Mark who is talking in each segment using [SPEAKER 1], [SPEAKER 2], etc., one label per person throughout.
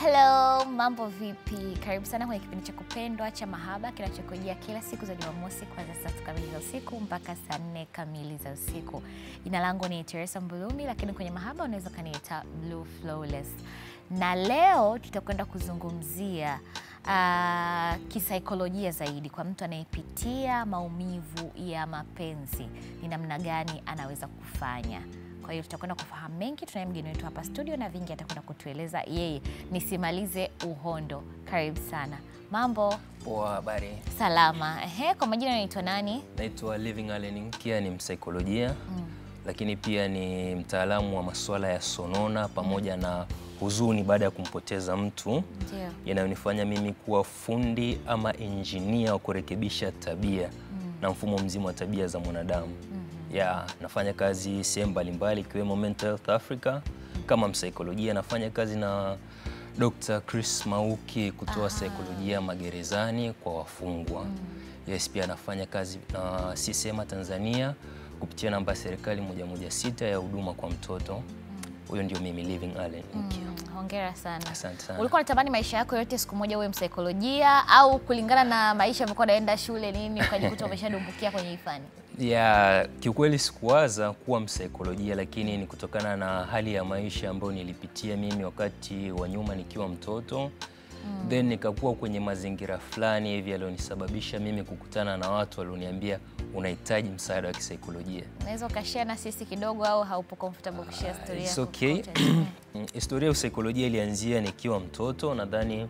[SPEAKER 1] Hello, mambo vipi? Karibu sana kwenye kipindi cha kupendwa cha mahaba kinachokujia kila siku za Jumamosi kuanzia saa 6 kamili za usiku mpaka saa 4 kamili za usiku. Jina langu ni Teresa Mbulumi, lakini kwenye mahaba unaweza kaniita Blue Flawless. Na leo tutakwenda kuzungumzia kisaikolojia zaidi kwa mtu anayepitia maumivu ya mapenzi. Ni namna gani anaweza kufanya? Kwa hiyo tutakwenda kufahamu mengi. Tunaye mgeni wetu hapa studio na vingi atakwenda kutueleza yeye. Nisimalize uhondo. Karibu sana. Mambo?
[SPEAKER 2] Poa, habari?
[SPEAKER 1] Salama. Kwa majina unaitwa nani?
[SPEAKER 2] Naitwa Living Allen, kia ni msaikolojia. Lakini pia ni mtaalamu wa masuala ya sonona pamoja na huzuni baada ya kumpoteza mtu.
[SPEAKER 1] Ndio.
[SPEAKER 2] Yanayonifanya mimi kuwa fundi ama engineer wa kurekebisha tabia na mfumo mzima wa tabia za mwanadamu. Nafanya kazi sehemu mbalimbali ikiwemo Mental Health Africa kama msaikolojia. Nafanya kazi na Dr. Chris Mauki kutoa saikolojia magerezani kwa wafungwa. Yes, pia nafanya kazi na CSEMA Tanzania kupitia namba ya serikali 116 ya huduma kwa mtoto. Huyo ndio mimi Living Allen.
[SPEAKER 1] Hongera sana.
[SPEAKER 2] Asante sana.
[SPEAKER 1] Ulikuwa unatamani maisha yako yote siku moja uwe msaikolojia au kulingana na maisha umekuwa unaenda shule nini ukajikuta umeshadumbukia kwenye ifani?
[SPEAKER 2] Kiukweli sikuwaza kuwa msaikolojia, lakini ni kutokana na hali ya maisha ambayo nilipitia mimi wakati wa nyuma nikiwa mtoto. Then nikakuwa kwenye mazingira fulani hivi yalionisababisha mimi kukutana na watu walioniambia unahitaji msaada wa kisaikolojia.
[SPEAKER 1] Unaweza ukashare na sisi kidogo au haupo comfortable kushare story yako?
[SPEAKER 2] It's okay. Historia ya saikolojia ilianzia nikiwa mtoto. Nadhani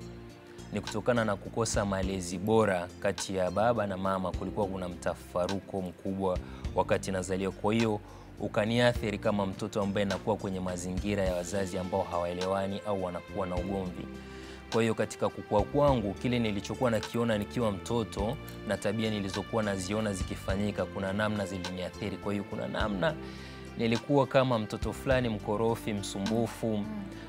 [SPEAKER 2] ni kutokana na kukosa malezi bora kati ya baba na mama. Kulikuwa kuna mtafaruko mkubwa wakati nazaliwa. Kwa hiyo ukaniathiri kama mtoto ambaye nakuwa kwenye mazingira ya wazazi ambao hawaelewani au wanakuwa na ugomvi. Kwa hiyo katika kukua kwangu, kile nilichokuwa nakiona nikiwa mtoto na tabia nilizokuwa naziona zikifanyika, kuna namna ziliniathiri. Kwa hiyo kuna namna nilikuwa kama mtoto fulani mkorofi, msumbufu.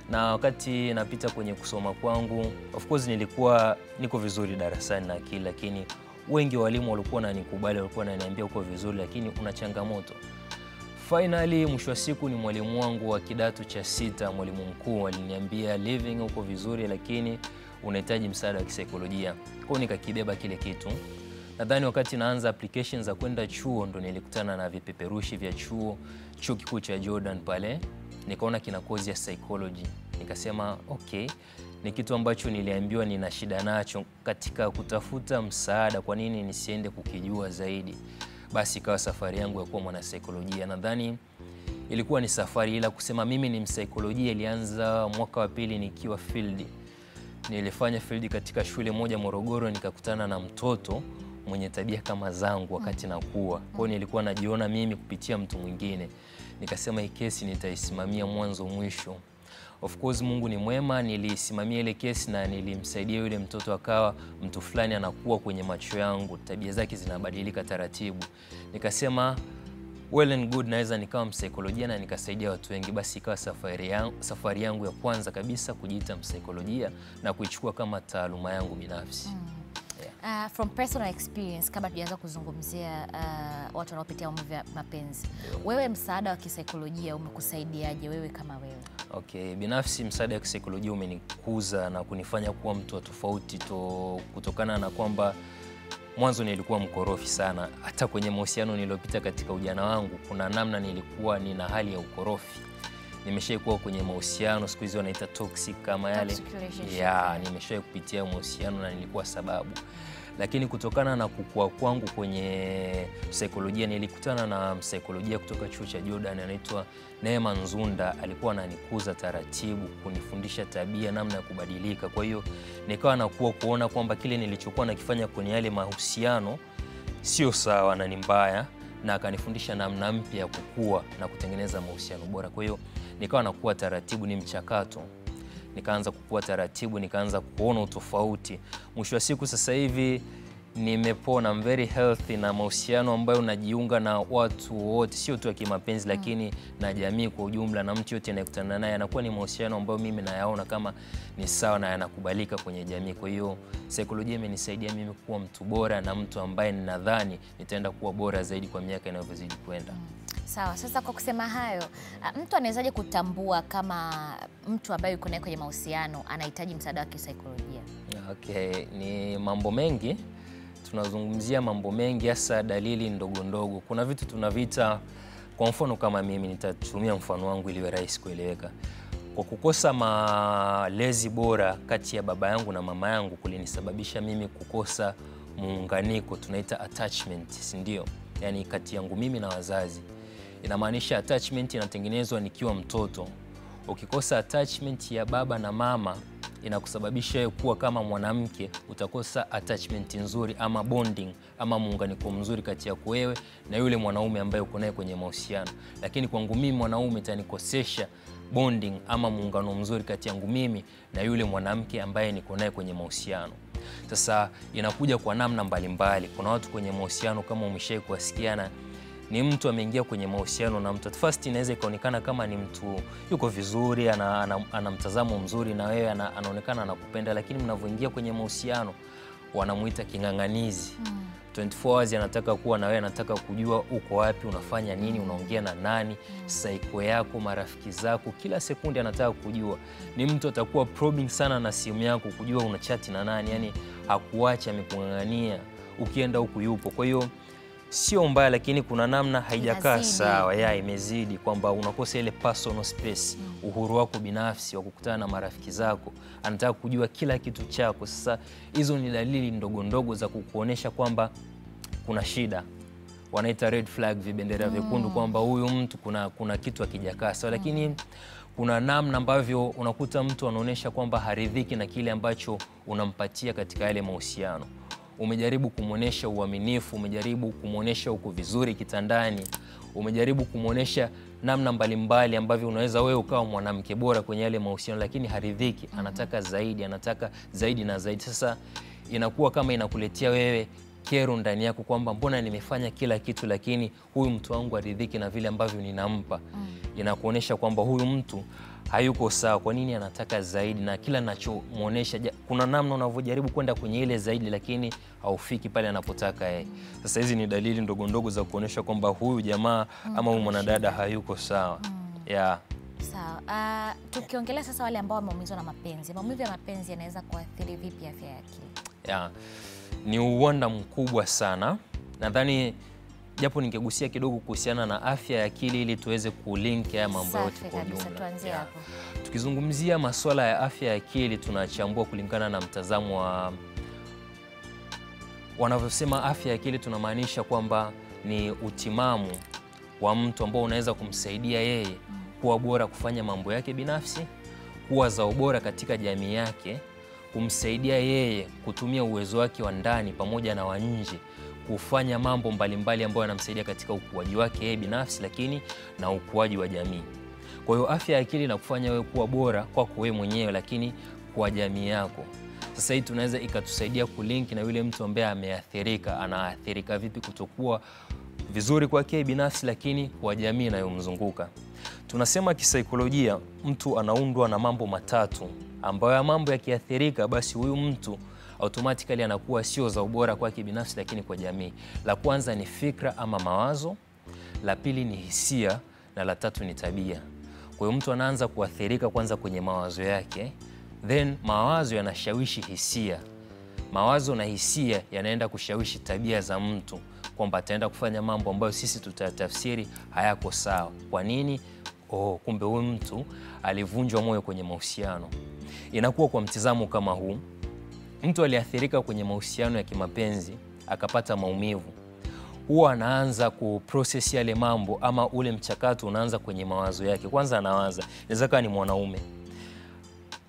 [SPEAKER 2] Na wakati napita kwenye kusoma kwangu, of course nilikuwa niko vizuri darasani na akili, lakini wengi walimu walikuwa wananikubali, walikuwa wananiambia uko vizuri lakini una changamoto. Finally mwisho wa siku ni mwalimu wangu wa kidato cha 6, mwalimu mkuu, aliniambia Living, uko vizuri lakini unahitaji msaada wa kisaikolojia. Kwa hiyo nikakibeba kile kitu. Nadhani wakati naanza applications za kwenda chuo ndo nilikutana na vipeperushi vya chuo kikuu cha Jordan pale. Nikaona kina kozi ya psychology. Nikasema okay, ni kitu ambacho niliambiwa nina shida nacho. Katika kutafuta msaada, kwa nini nisiende kukijua zaidi? Basi ikawa safari yangu ya kuwa mwanasaikolojia. Nadhani ilikuwa ni safari, ila kusema mimi ni msaikolojia ilianza mwaka wa 2 nikiwa field. Nilifanya field katika shule moja Morogoro, nikakutana na mtoto mwenye tabia kama zangu wakati nakuwa. Kwa hiyo nilikuwa najiona mimi kupitia mtu mwingine. Nikasema hii kesi nitaisimamia mwanzo mwisho. Of course Mungu ni mwema, nilisimamia ile kesi na nilimsaidia yule mtoto akawa mtu fulani anakuwa kwenye macho yangu, tabia zake zinabadilika taratibu. Nikasema well and good, naweza nikawa msaikolojia na nikasaidia watu wengi. Basi ikawa safari yangu ya kwanza kabisa kujiita msaikolojia na kuichukua kama taaluma yangu binafsi.
[SPEAKER 1] From personal experience, kabla tujaanza kuzungumzia watu wanaopitia maumivu ya mapenzi, wewe msaada wa kisaikolojia umekusaidiaje wewe kama wewe?
[SPEAKER 2] Okay, binafsi msaada wa kisaikolojia umenikuza na kunifanya kuwa mtu wa tofauti kutokana na kwamba mwanzo nilikuwa mkorofi sana. Hata kwenye mahusiano niliyopita katika ujana wangu, kuna namna nilikuwa nina hali ya ukorofi. Nimeshaikuwa kwenye mahusiano, siku hizi wanaita toxic kama yale. Nimeshawahi kupitia mahusiano na nilikuwa sababu. Lakini kutokana na kukua kwangu kwenye saikolojia, nilikutana na msaikolojia kutoka chuo cha Jordan anaitwa Neema Nzunda. Alikuwa ananikuza taratibu, kunifundisha tabia, namna ya kubadilika. Kwa hiyo nikawa nakuwa kuona kwamba kile nilichokuwa nakifanya kwenye yale mahusiano sio sawa na ni mbaya, na akanifundisha namna mpya ya kukua na kutengeneza mahusiano bora. Kwa hiyo nikawa nakuwa taratibu, ni mchakato. Nikaanza kukua taratibu, nikaanza kuona utofauti. Mwisho wa siku sasa hivi nimepona, I'm very healthy, na mahusiano ambayo najiunga na watu wote, sio tu ya kimapenzi lakini na jamii kwa ujumla, na mtu yote anayekutana naye anakuwa ni mahusiano ambayo mimi nayaona kama ni sawa na yanakubalika kwenye jamii. Kwa hiyo saikolojia imenisaidia mimi kuwa mtu bora na mtu ambaye ninadhani nitaenda kuwa bora zaidi kwa miaka inavyozidi kwenda.
[SPEAKER 1] Sawa, sasa kwa kusema hayo, mtu anawezaje kutambua kama mtu ambaye yuko naye kwenye mahusiano anahitaji msaada wa kisaikolojia?
[SPEAKER 2] Okay, ni mambo mengi. Tunazungumzia mambo mengi, hasa dalili ndogo ndogo. Kuna vitu tunavita, kwa mfano kama mimi nitatumia mfano wangu ili iwe rahisi kueleweka. Kwa kukosa malezi bora kati ya baba yangu na mama yangu kulinisababisha mimi kukosa muunganiko, tunaita attachment, si ndio? Yaani kati yangu mimi na wazazi. Inamaanisha attachment inatengenezwa nikiwa mtoto. Ukikosa attachment ya baba na mama, inakusababisha wewe kuwa kama mwanamke, utakosa attachment nzuri ama bonding ama muunganiko mzuri kati yako wewe na yule mwanaume ambaye uko naye kwenye mahusiano. Lakini kwangu mimi mwanaume itanikosesha bonding ama muungano mzuri kati yangu mimi na yule mwanamke ambaye niko naye kwenye mahusiano. Sasa inakuja kwa namna mbalimbali. Kuna watu kwenye mahusiano, kama umeshawahi kuwasikiana, ni mtu ameingia kwenye mahusiano na mtu at first inaweza ikaonekana kama ni mtu yuko vizuri, ana mtazamo mzuri na wewe, anaonekana anakupenda, lakini mnavyoingia kwenye mahusiano wanamuita king'ang'anizi. 24 hours anataka kuwa na wewe, anataka kujua uko wapi, unafanya nini, unaongea na nani, saiko yako, marafiki zako, kila sekunde anataka kujua. Ni mtu atakuwa probing sana na simu yako kujua unachati na nani, yani hakuacha, amekung'ang'ania, ukienda huku yupo. Kwa hiyo sio mbaya, lakini kuna namna haijakaa sawa, imezidi, kwamba unakosa ile personal space, uhuru wako binafsi wa kukutana na marafiki zako, anataka kujua kila kitu chako. Sasa hizo ni dalili ndogo ndogo za kukuonesha kwamba kuna shida, wanaita red flag, vibendera vyekundu, kwamba huyu mtu kuna kitu hakijakaa sawa. Lakini kuna namna ambavyo unakuta mtu anaonesha kwamba haridhiki na kile ambacho unampatia katika yale mahusiano. Umejaribu kumuonesha uaminifu, umejaribu kumuonesha uko vizuri kitandani, umejaribu kumuonesha namna mbalimbali ambavyo unaweza wewe ukawa mwanamke bora kwenye yale mahusiano, lakini haridhiki, anataka zaidi, anataka zaidi na zaidi. Sasa inakuwa kama inakuletea wewe kero ndani yako kwamba mbona nimefanya kila kitu lakini huyu mtu wangu haridhiki na vile ambavyo ninampa. Inakuonesha kwamba huyu mtu hayuko sawa, kwa nini anataka zaidi, na kila ninachomuonesha kuna namna unavyojaribu kwenda kwenye ile zaidi lakini haufiki pale anapotaka yeye. Sasa hizi ni dalili ndogo ndogo za kuonesha kwamba huyu jamaa ama huyu mwanadada hayuko sawa.
[SPEAKER 1] Sawa. Tukiongelea sasa wale ambao wameumizwa na mapenzi, maumivu ya mapenzi yanaweza kuathiri vipi afya ya akili?
[SPEAKER 2] Ni uwanda mkubwa sana. Nadhani japo ningegusia kidogo kuhusiana na afya ya akili ili tuweze kulink haya mambo yote kwa ujumla. Tukizungumzia masuala ya afya ya akili, tunachambua kulingana na mtazamo wa wanavyosema afya ya akili, tunamaanisha kwamba ni utimamu wa mtu ambao unaweza kumsaidia yeye kuwa bora kufanya mambo yake binafsi, kuwa za ubora katika jamii yake, kumsaidia yeye kutumia uwezo wake wa ndani pamoja na wa nje kufanya mambo mbalimbali ambayo yanamsaidia katika ukuaji wake yeye binafsi, lakini na ukuaji wa jamii. Kwa hiyo afya ya akili inakufanya wewe kuwa bora kwako wewe mwenyewe, lakini kwa jamii yako. Sasa hii tunaweza ikatusaidia kulink na yule mtu ambaye ameathirika, anaathirika vipi kutokuwa vizuri kwake binafsi, lakini kwa jamii inayomzunguka. Tunasema kisaikolojia mtu anaundwa na mambo matatu, ambayo mambo yakiathirika basi huyu mtu automatically anakuwa sio za ubora kwake binafsi lakini kwa jamii. La kwanza ni fikra ama mawazo, la pili ni hisia, na la tatu ni tabia. Kwa hiyo mtu anaanza kuathirika kwanza kwenye mawazo yake, then mawazo yanashawishi hisia, mawazo na hisia yanaenda kushawishi tabia za mtu, kwamba ataenda kufanya mambo ambayo sisi tutatafsiri hayako sawa. Kwa nini? Kumbe huyu mtu alivunjwa moyo kwenye mahusiano. Inakuwa kwa mtizamo kama huu, mtu aliathirika kwenye mahusiano ya kimapenzi akapata maumivu, huwa anaanza kuprocess yale mambo, ama ule mchakato unaanza kwenye mawazo yake. Kwanza anawaza, inaweza kuwa ni mwanaume,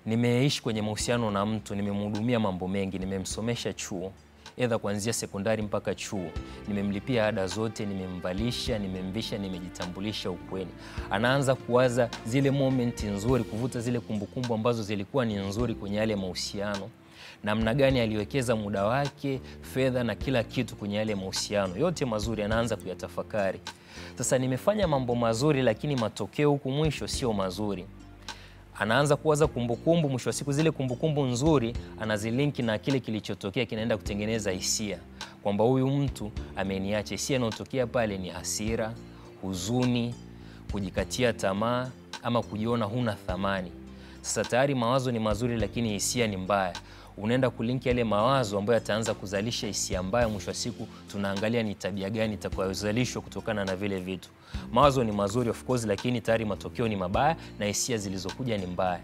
[SPEAKER 2] nimeishi kwenye mahusiano na mtu, nimemhudumia mambo mengi, nimemsomesha chuo, either kuanzia sekondari mpaka chuo, nimemlipia ada zote, nimemvalisha, nimemvisha, nimejitambulisha ukweni. Anaanza kuwaza zile moment nzuri, kuvuta zile kumbukumbu ambazo zilikuwa ni nzuri kwenye yale mahusiano, namna gani aliwekeza muda wake, fedha na kila kitu kwenye yale mahusiano yote mazuri, anaanza kuyatafakari. Sasa nimefanya mambo mazuri lakini matokeo huku mwisho sio mazuri. Anaanza kuwaza kumbukumbu, mwisho wa siku zile kumbukumbu nzuri anazilinki na kile kilichotokea, kinaenda kutengeneza hisia kwamba huyu mtu ameniacha. Hisia inayotokea pale ni hasira, huzuni, kujikatia tamaa ama kujiona huna thamani. Sasa tayari mawazo ni mazuri lakini hisia ni mbaya. Unaenda kulinki yale mawazo ambayo yataanza kuzalisha hisia mbaya. Mwisho wa siku tunaangalia ni tabia gani itakayozalishwa kutokana na vile vitu. Mawazo ni mazuri of course, lakini tayari matokeo ni mabaya na hisia zilizokuja ni mbaya.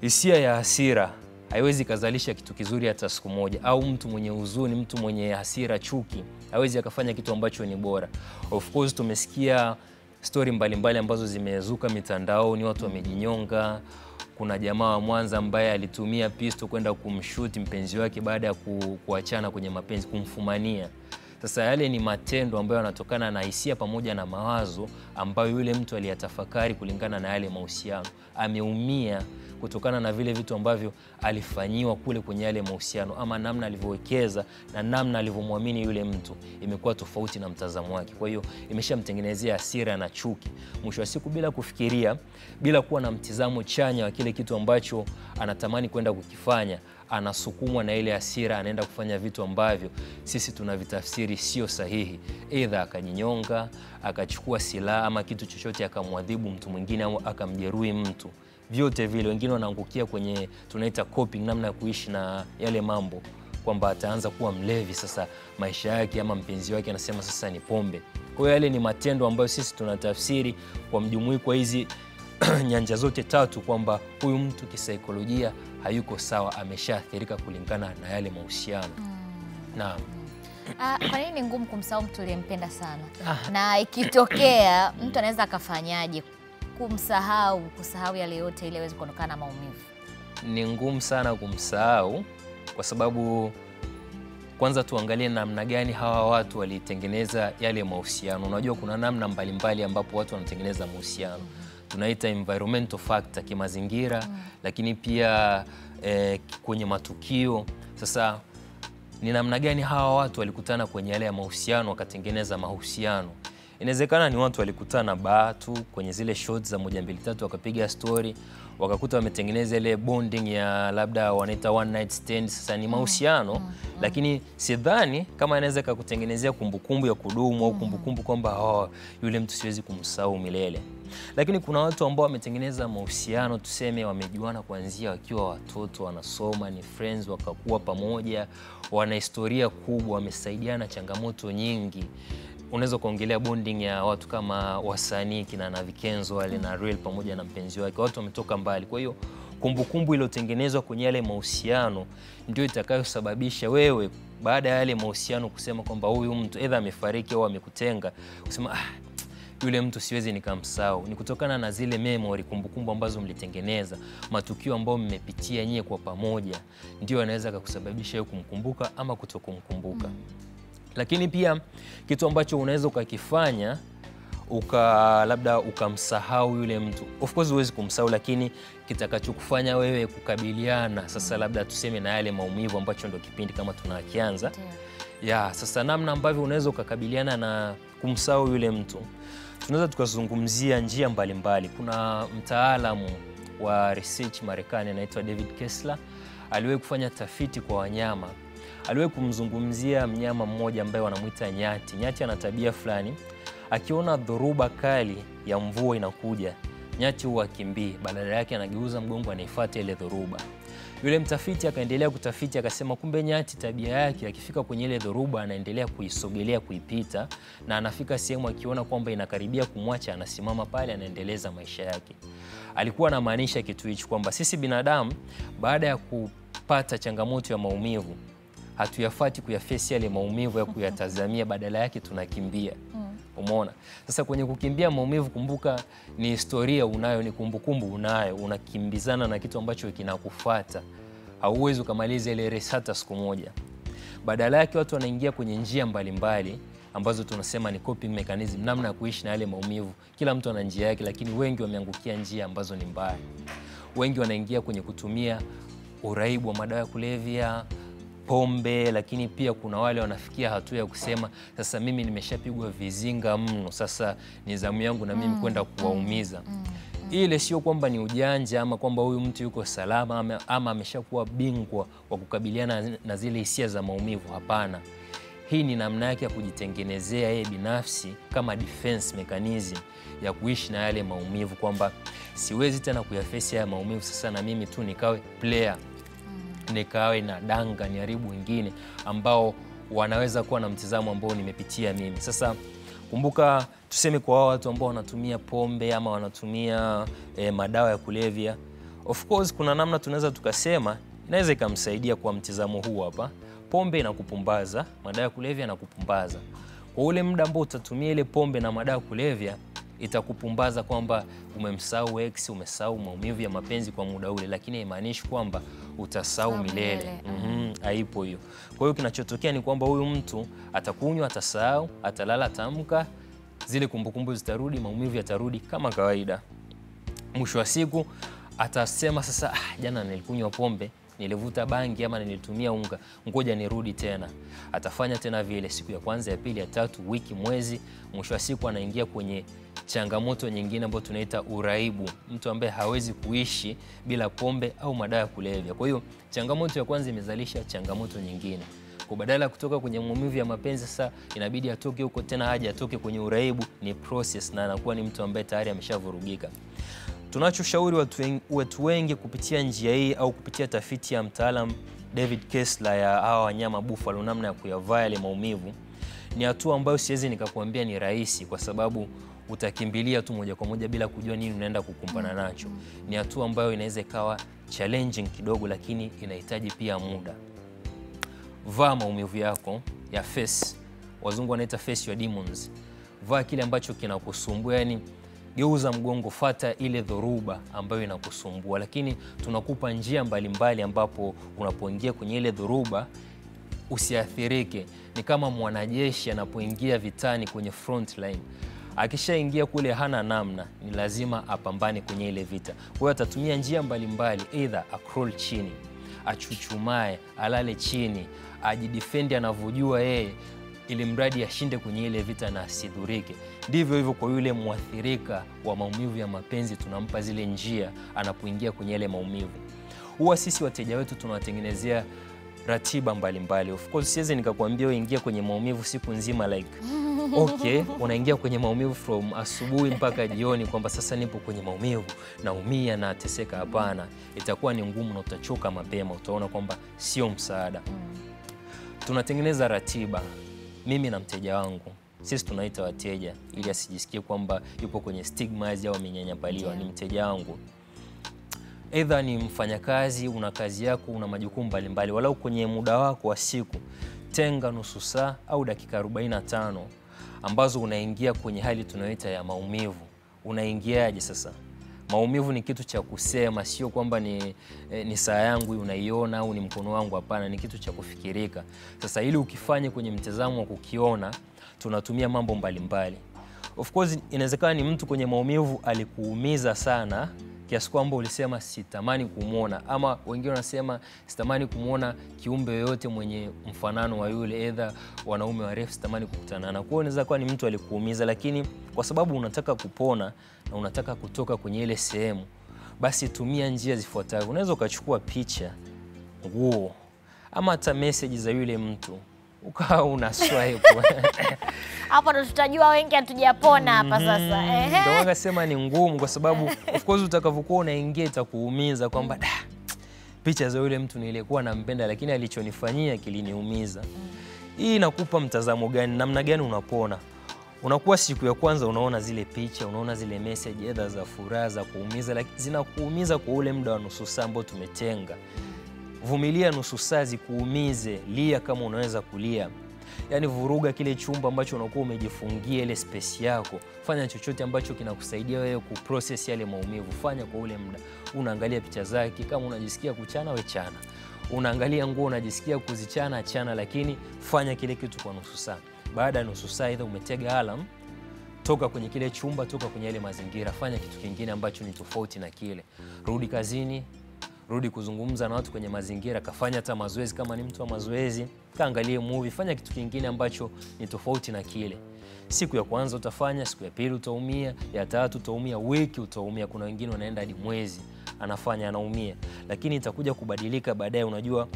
[SPEAKER 2] Hisia ya hasira haiwezi kazalisha kitu kizuri hata siku moja. Au mtu mwenye huzuni, mtu mwenye hasira, chuki, hawezi akafanya kitu ambacho ni bora. Of course tumesikia story mbalimbali ambazo zimezuka mitandaoni, watu wamejinyonga. Kuna jamaa wa Mwanza ambaye alitumia pisto kwenda kumshuti mpenzi wake baada ya kuachana kwenye mapenzi, kumfumania. Sasa yale ni matendo ambayo yanatokana na hisia pamoja na mawazo ambayo yule mtu aliyatafakari kulingana na yale mahusiano. Ameumia kutokana na vile vitu ambavyo alifanyiwa kule kwenye yale mahusiano, ama namna alivyowekeza na namna alivyomwamini yule mtu imekuwa tofauti na mtazamo wake. Kwa hiyo imeshamtengenezea hasira na chuki. Mwisho wa siku bila kufikiria, bila kuwa na mtizamo chanya wa kile kitu ambacho anatamani kwenda kukifanya, anasukumwa na ile hasira, anaenda kufanya vitu ambavyo sisi tunavitafsiri sio sahihi. Aidha akajinyonga, akachukua silaha ama kitu chochote akamwadhibu mtu mwingine au akamjeruhi mtu. Vyote vile wengine wanaangukia kwenye tunaita coping, namna ya kuishi na yale mambo, kwamba ataanza kuwa mlevi. Sasa maisha yake ama mpenzi wake anasema sasa ni pombe. Kwa hiyo yale ni matendo ambayo sisi tunatafsiri kwa mjumuiko wa hizi nyanja zote tatu, kwamba huyu mtu kisaikolojia hayuko sawa, ameshaathirika kulingana na yale mahusiano. Naam.
[SPEAKER 1] Kwa nini ni ngumu kumsahau mtu uliyempenda sana? Na ikitokea mtu anaweza akafanyaje kusahau yale yote ili aweze kuondokana na maumivu?
[SPEAKER 2] Ni ngumu sana kumsahau kwa sababu kwanza tuangalie namna gani hawa watu walitengeneza yale mahusiano. Unajua kuna namna mbalimbali ambapo watu wanatengeneza mahusiano. Tunaita environmental factor, kimazingira, lakini pia kwenye matukio. Sasa ni namna gani hawa watu walikutana kwenye yale mahusiano wakatengeneza mahusiano? Inawezekana ni watu walikutana bar tu kwenye zile shots za 1 2 3 wakapiga story, wakakuta wametengeneza ile bonding ya labda wanaita one night stand. Sasa ni mahusiano, lakini sidhani kama inaweza kukutengenezea kumbukumbu ya kudumu au kumbukumbu kwamba yule mtu siwezi kumsahau milele. Lakini kuna watu ambao wametengeneza mahusiano, tuseme wamejuana kuanzia wakiwa watoto, wanasoma, ni friends, wakakuwa pamoja, wana historia kubwa, wamesaidiana changamoto nyingi. Unaweza kuongelea bonding ya watu kama wasanii kina Navi Kenzo wale na Real pamoja na mpenzi wake. Watu wametoka mbali. Kwa hiyo kumbukumbu iliyotengenezwa kwenye yale mahusiano ndio itakayosababisha wewe baada ya yale mahusiano kusema kwamba huyu mtu aidha amefariki au amekutenga, kusema yule mtu siwezi nikamsahau. Ni kutokana na zile memory, kumbukumbu ambazo mlitengeneza, matukio ambayo mmepitia nyie kwa pamoja, ndio yanaweza kukusababisha wewe kumkumbuka ama kutokumkumbuka. Lakini pia kitu ambacho unaweza ukakifanya labda ukamsahau yule mtu, of course huwezi kumsahau, lakini kitakachokufanya wewe kukabiliana sasa labda tuseme na yale maumivu, ambacho ndio kipindi kama tunakianza. Sasa namna ambavyo unaweza ukakabiliana na kumsahau yule mtu, tunaweza tukazungumzia njia mbalimbali. Kuna mtaalamu wa research Marekani anaitwa David Kessler, aliwahi kufanya tafiti kwa wanyama. Aliwahi kumzungumzia mnyama mmoja ambaye wanamuita nyati. Nyati ana tabia fulani, akiona dhoruba kali ya mvua inakuja, nyati huwa akimbii, badala yake anageuza mgongo, anaifuata ile dhoruba. Yule mtafiti akaendelea kutafiti, akasema kumbe nyati tabia yake akifika kwenye ile dhoruba anaendelea kuisogelea, kuipita, na anafika sehemu akiona kwamba inakaribia kumwacha, anasimama pale, anaendeleza maisha yake. Alikuwa anamaanisha kitu hicho kwamba sisi binadamu baada ya kupata changamoto ya maumivu hatuyafati kuyafesi yale maumivu ya kuyatazamia, badala yake tunakimbia. Umeona? Sasa kwenye kukimbia maumivu, kumbuka ni historia unayo, ni kumbukumbu unayo, unakimbizana na kitu ambacho kinakufuata. Hauwezi kumaliza ile race hata siku moja. Badala yake watu wanaingia kwenye njia mbalimbali ambazo tunasema ni coping mechanism, namna ya kuishi na yale maumivu. Kila mtu ana njia yake, lakini wengi wameangukia njia ambazo ni mbaya. Wengi wanaingia kwenye kutumia uraibu wa madawa ya kulevya, pombe, lakini pia kuna wale wanafikia hatua ya kusema sasa mimi nimeshapigwa vizinga mno, sasa ni zamu yangu na mimi kwenda kuwaumiza. Ile sio kwamba ni ujanja ama kwamba huyu mtu yuko salama ama ameshakuwa bingwa wa kukabiliana na zile hisia za maumivu. Hapana. hii ni namna yake ya kujitengenezea yeye binafsi kama defense mechanism ya kuishi na yale maumivu, kwamba siwezi tena kuyaface haya maumivu, sasa na mimi tu nikawe player, nikawe na danga niharibu wengine ambao wanaweza kuwa na mtazamo ambao nimepitia mimi. Sasa kumbuka, tuseme kwa watu ambao wanatumia pombe ama wanatumia madawa ya kulevya, of course kuna namna tunaweza tukasema inaweza ikamsaidia kwa mtazamo huu hapa. Pombe inakupumbaza, madawa ya kulevya yanakupumbaza. Kwa ule muda ambao utatumia ile pombe na madawa ya kulevya, itakupumbaza kwamba umemsahau ex, umesahau maumivu ya mapenzi kwa muda ule, lakini haimaanishi kwamba utasahau milele. Haipo hiyo. Kwa hiyo kinachotokea ni kwamba huyu mtu atakunywa, atasahau, atalala, atamka, zile kumbukumbu zitarudi, maumivu yatarudi kama kawaida. Mwisho wa siku atasema sasa, jana nilikunywa pombe, nilivuta bangi ama nilitumia unga, ngoja nirudi tena. Atafanya tena vile siku ya kwanza, ya pili, ya tatu, wiki, mwezi. Mwisho wa siku anaingia kwenye changamoto nyingine ambayo tunaita uraibu, mtu ambaye hawezi kuishi bila pombe au madawa ya kulevya. Kwa hiyo changamoto ya kwanza imezalisha changamoto nyingine. Kwa badala ya kutoka kwenye maumivu ya mapenzi, sasa inabidi atoke huko tena, haja atoke kwenye uraibu, ni process, na anakuwa ni mtu ambaye tayari ameshavurugika. Tunachoshauri watu wengi kupitia njia hii au kupitia tafiti ya mtaalam David Kessler ya hawa wanyama buffalo, namna ya kuyavaa yale maumivu, ni hatua ambayo siwezi nikakwambia ni rahisi, kwa sababu utakimbilia tu moja kwa moja bila kujua nini unaenda kukumbana nacho. Ni hatua ambayo inaweza ikawa challenging kidogo, lakini inahitaji pia muda. Vaa maumivu yako ya face, wazungu wanaita face your demons. Vaa kile ambacho kinakusumbua, yani geuza mgongo, fata ile dhoruba ambayo inakusumbua, lakini tunakupa njia mbalimbali ambapo unapoingia kwenye ile dhoruba usiathirike. Ni kama mwanajeshi anapoingia vitani kwenye front line. Akishaingia kule hana namna, ni lazima apambane kwenye ile vita. Kwa hiyo atatumia njia mbalimbali, either acroll chini, achuchumae, alale chini, ajidefend anavyojua yeye, ili mradi ashinde kwenye ile vita na asidhurike. Ndivyo hivyo kwa yule mwathirika wa maumivu ya mapenzi, tunampa zile njia anapoingia kwenye ile maumivu. Huwa sisi wateja wetu tunawatengenezea ratiba mbalimbali. Of course siwezi nikakwambia uingie kwenye maumivu siku nzima, like okay, unaingia kwenye maumivu from asubuhi mpaka jioni, kwamba sasa nipo kwenye maumivu, naumia na teseka. Hapana, itakuwa ni ngumu na utachoka mapema, utaona kwamba sio msaada. Tunatengeneza ratiba, mimi na mteja wangu. Sisi tunaita wateja ili asijisikie kwamba yupo kwenye stigma au amenyanyapaliwa. Ni mteja wangu. Either ni mfanyakazi, una kazi yako, una majukumu mbalimbali, walau kwenye muda wako wa siku tenga nusu saa au dakika 45 ambazo unaingia kwenye hali tunayoita ya maumivu. Unaingiaje sasa? Maumivu ni kitu cha kusema, sio kwamba ni saa yangu unaiona au ni mkono wangu. Hapana, ni kitu cha kufikirika. Sasa ili ukifanye kwenye mtazamo wa kukiona, tunatumia mambo mbalimbali. Of course inawezekana ni mtu kwenye maumivu alikuumiza sana kiasi kwamba ulisema sitamani kumuona, ama wengine wanasema sitamani kumuona kiumbe yoyote mwenye mfanano wa yule, either wanaume warefu, sitamani kukutana na. Kwa hiyo inaweza kuwa ni mtu alikuumiza, lakini kwa sababu unataka kupona na unataka kutoka kwenye ile sehemu, basi tumia njia zifuatazo. Unaweza ukachukua picha, nguo, ama hata message za yule mtu, ukawa una swipe.
[SPEAKER 1] Hapo ndo tutajua wengi hatujapona hapa sasa.
[SPEAKER 2] Ndio wanasema ni ngumu, kwa sababu of course utakavyokuwa unaingia itakuumiza kwamba picha za yule mtu nilikuwa nampenda, lakini alichonifanyia kiliniumiza. Hii inakupa mtazamo gani, namna gani unapona? Unakuwa siku ya kwanza unaona zile picha, unaona zile message either za furaha, za kuumiza, lakini zinakuumiza kwa ule muda wa nusu saa ambao tumetenga. Vumilia nusu saa zikuumize, lia kama unaweza kulia. Yaani vuruga kile chumba ambacho unakuwa umejifungia, ile space yako. Fanya chochote ambacho kinakusaidia wewe kuprocess yale maumivu. Fanya kwa ule muda. Unaangalia picha zake, kama unajisikia kuchana we chana. Unaangalia nguo unajisikia kuzichana chana, lakini fanya kile kitu kwa nusu saa. Baada ya nusu saa either umetega alarm, toka kwenye kile chumba, toka kwenye ile mazingira, fanya kitu kingine ambacho ni tofauti na kile. Rudi kazini, rudi kuzungumza na watu kwenye mazingira, kafanya hata mazoezi kama ni mtu wa mazoezi, kaangalie movie, fanya kitu kingine ambacho ni tofauti na kile. Siku ya kwanza utafanya, siku ya pili utaumia, ya tatu utaumia, wiki utaumia. Kuna wengine wanaenda hadi mwezi anafanya anaumia, lakini itakuja kubadilika baadaye. Unajua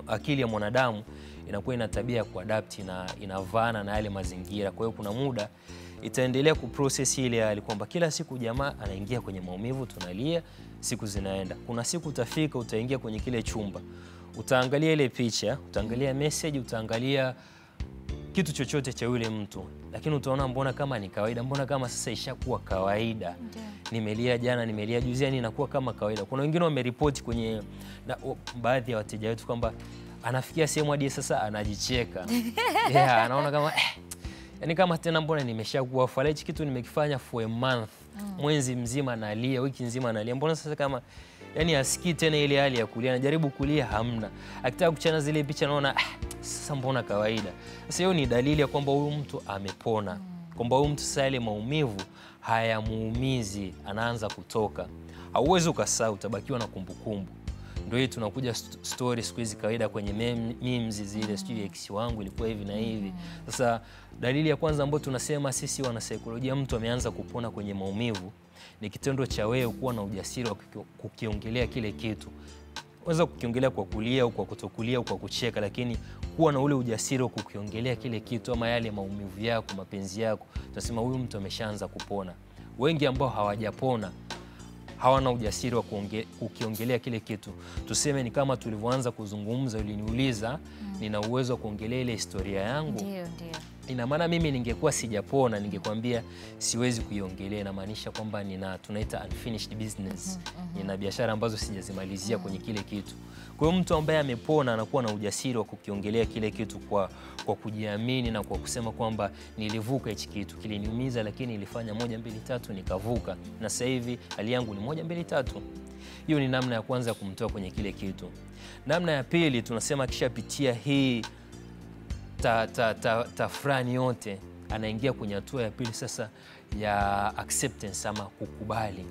[SPEAKER 2] akili ya mwanadamu inakuwa ina tabia ya kuadapt na inavana na yale mazingira. Kwa hiyo kuna muda itaendelea kuprocess ile hali kwamba kila siku jamaa anaingia kwenye maumivu, tunalia, siku zinaenda. Kuna siku utafika, utaingia kwenye kile chumba, utaangalia ile picha, utaangalia message, utaangalia kitu chochote cha yule mtu, lakini utaona mbona kama ni kawaida, mbona kama sasa ishakuwa kawaida. Nimelia jana, nimelia juzi, yani inakuwa kama kawaida. Kuna wengine wameripoti kwenye baadhi ya wateja wetu kwamba anafikia sehemu hadi sasa anajicheka. Anaona kama yani kama tena mbona nimeshakuwa fala, hichi kitu nimekifanya for a month, mwezi mzima analia, wiki nzima analia, mbona sasa kama yani asikii tena ile hali ya kulia, anajaribu kulia hamna. Akitaka kuchana zile picha anaona sasa mbona kawaida. Sasa hiyo ni dalili ya kwamba huyu mtu amepona, kwamba huyu mtu sasa yale maumivu hayamuumizi, anaanza kutoka. Hauwezi ukasahau, utabakiwa na kumbukumbu. Ndio hii tunakuja story siku hizi kawaida kwenye memes zile, sijui ex wangu ilikuwa hivi na hivi. Sasa dalili ya kwanza ambayo tunasema sisi wana saikolojia mtu ameanza kupona kwenye maumivu ni kitendo cha wewe kuwa na ujasiri wa kukiongelea kile kitu. Unaweza kukiongelea kwa kulia au kwa kutokulia au kwa kucheka, lakini kuwa na ule ujasiri wa kukiongelea kile kitu ama yale maumivu yako, mapenzi yako, tunasema huyu mtu ameshaanza kupona. Wengi ambao hawajapona hawana ujasiri wa kukiongelea kile kitu. Tuseme ni kama tulivyoanza kuzungumza, uliniuliza nina uwezo wa kuongelea ile historia yangu.
[SPEAKER 1] Ndio.
[SPEAKER 2] Ina maana mimi ningekuwa sijapona ningekwambia siwezi kuiongelea. Inamaanisha kwamba tunaita unfinished business. Nina biashara ambazo sijazimalizia kwenye kile kitu. Kwa hiyo mtu ambaye amepona anakuwa na ujasiri wa kukiongelea kile kitu kwa kujiamini na kwa kusema kwamba nilivuka hichi kitu, kiliniumiza lakini nilifanya 1 2 3 nikavuka, na sasa hivi hali yangu ni 1 2 3. Hiyo ni namna ya kwanza ya kumtoa kwenye kile kitu. Namna ya pili tunasema kishapitia hii tafrani yote, anaingia kwenye hatua ya pili sasa ya acceptance ama kukubali.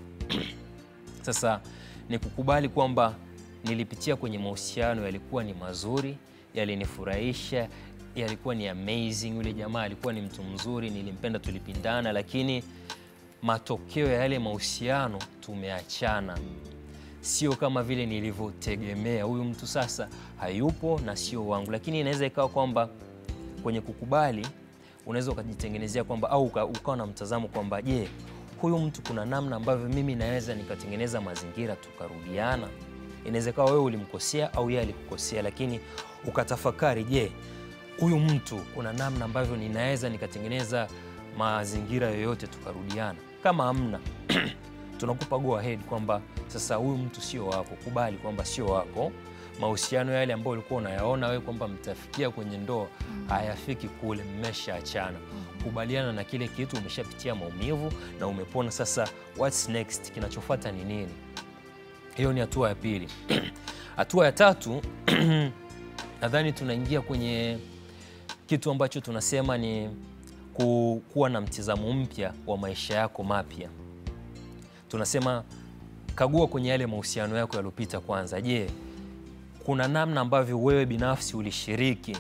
[SPEAKER 2] Sasa ni kukubali kwamba nilipitia kwenye mahusiano yalikuwa ni mazuri, yalinifurahisha, yalikuwa ni amazing, yule jamaa alikuwa ni mtu mzuri, nilimpenda, tulipindana, lakini matokeo ya yale mahusiano tumeachana. Sio kama vile nilivyotegemea, huyu mtu sasa hayupo na sio wangu. Lakini inaweza ikawa kwamba kwenye kukubali unaweza ukajitengenezea kwamba au ukawa na mtazamo kwamba je, huyu mtu kuna namna ambavyo mimi naweza nikatengeneza mazingira tukarudiana. Inaweza ikawa wewe ulimkosea au yeye alikukosea, lakini ukatafakari, je, huyu mtu kuna namna ambavyo ninaweza nikatengeneza mazingira yoyote tukarudiana. Kama hamna tunakupa go ahead kwamba sasa huyu mtu sio wako. Kubali kwamba sio wako. Mahusiano yale ambayo ulikuwa unayaona wewe kwamba mtafikia kwenye ndoa hayafiki kule, mmeshaachana. Kubaliana na kile kitu, umeshapitia maumivu na umepona. Sasa what's next? Kinachofuata ni nini? Hiyo ni hatua ya pili. Hatua ya tatu nadhani tunaingia kwenye kitu ambacho tunasema ni kuwa na mtizamo mpya wa maisha yako mapya. Tunasema kagua kwenye yale mahusiano yako yaliyopita kwanza. Je, kuna namna ambavyo wewe binafsi ulishiriki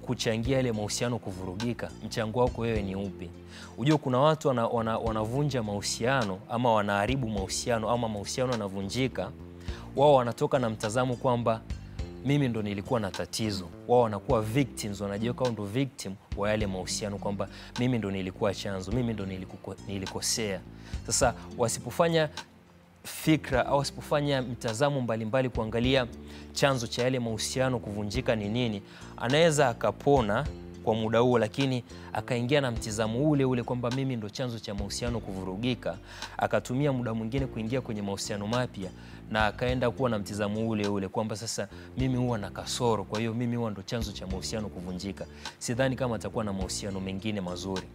[SPEAKER 2] kuchangia yale mahusiano kuvurugika? Mchango wako wewe ni upi? Unajua kuna watu wanavunja mahusiano ama wanaharibu mahusiano ama mahusiano yanavunjika, wao wanatoka na mtazamo kwamba mimi ndo nilikuwa na tatizo. Wao wanakuwa victims, wanajiweka wao ndo victim wa yale mahusiano kwamba mimi ndo nilikuwa chanzo, mimi ndo nilikosea. Sasa wasipofanya fikra au wasipofanya mtazamo mbalimbali kuangalia chanzo cha yale mahusiano kuvunjika ni nini, anaweza akapona kwa muda huo, lakini akaingia na mtizamo ule kwamba mimi ndo chanzo cha mahusiano kuvurugika, akatumia muda mwingine kuingia kwenye mahusiano mapya na akaenda kuwa na mtizamo ule kwamba sasa mimi huwa na kasoro, kwa hiyo mimi huwa ndo chanzo cha mahusiano kuvunjika. Sidhani kama atakuwa na mahusiano mengine mazuri.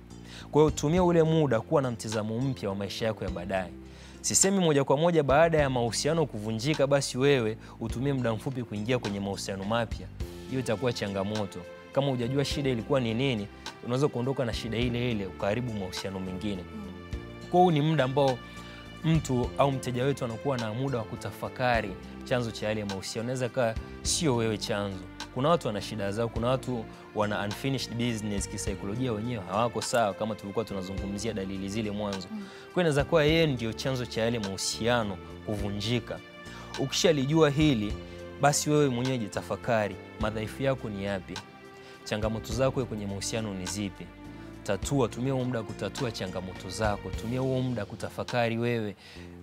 [SPEAKER 2] Kwa hiyo tumia ule muda kuwa na mtizamo mpya wa maisha yako ya baadaye. Sisemi moja kwa moja baada ya mahusiano kuvunjika basi wewe utumie muda mfupi kuingia kwenye mahusiano mapya. Hiyo itakuwa changamoto. Kama hujajua shida ilikuwa ni nini, unaweza kuondoka na shida ile ukaharibu mahusiano mengine. Kwa hiyo ni muda ambao mtu au mteja wetu anakuwa na muda wa kutafakari chanzo cha yale mahusiano. Inaweza kaa sio wewe chanzo. Kuna watu wana shida zao, kuna watu wana unfinished business, kisaikolojia wenyewe hawako sawa, kama tulikuwa tunazungumzia dalili zile mwanzo. Kwa inaweza kuwa yeye ndio chanzo cha yale mahusiano kuvunjika. Ukishalijua hili, basi wewe mwenyewe jitafakari, madhaifu yako ni yapi? Changamoto zako kwenye mahusiano ni zipi? Tumia huo muda kutatua changamoto zako. Tumia huo muda kutafakari wewe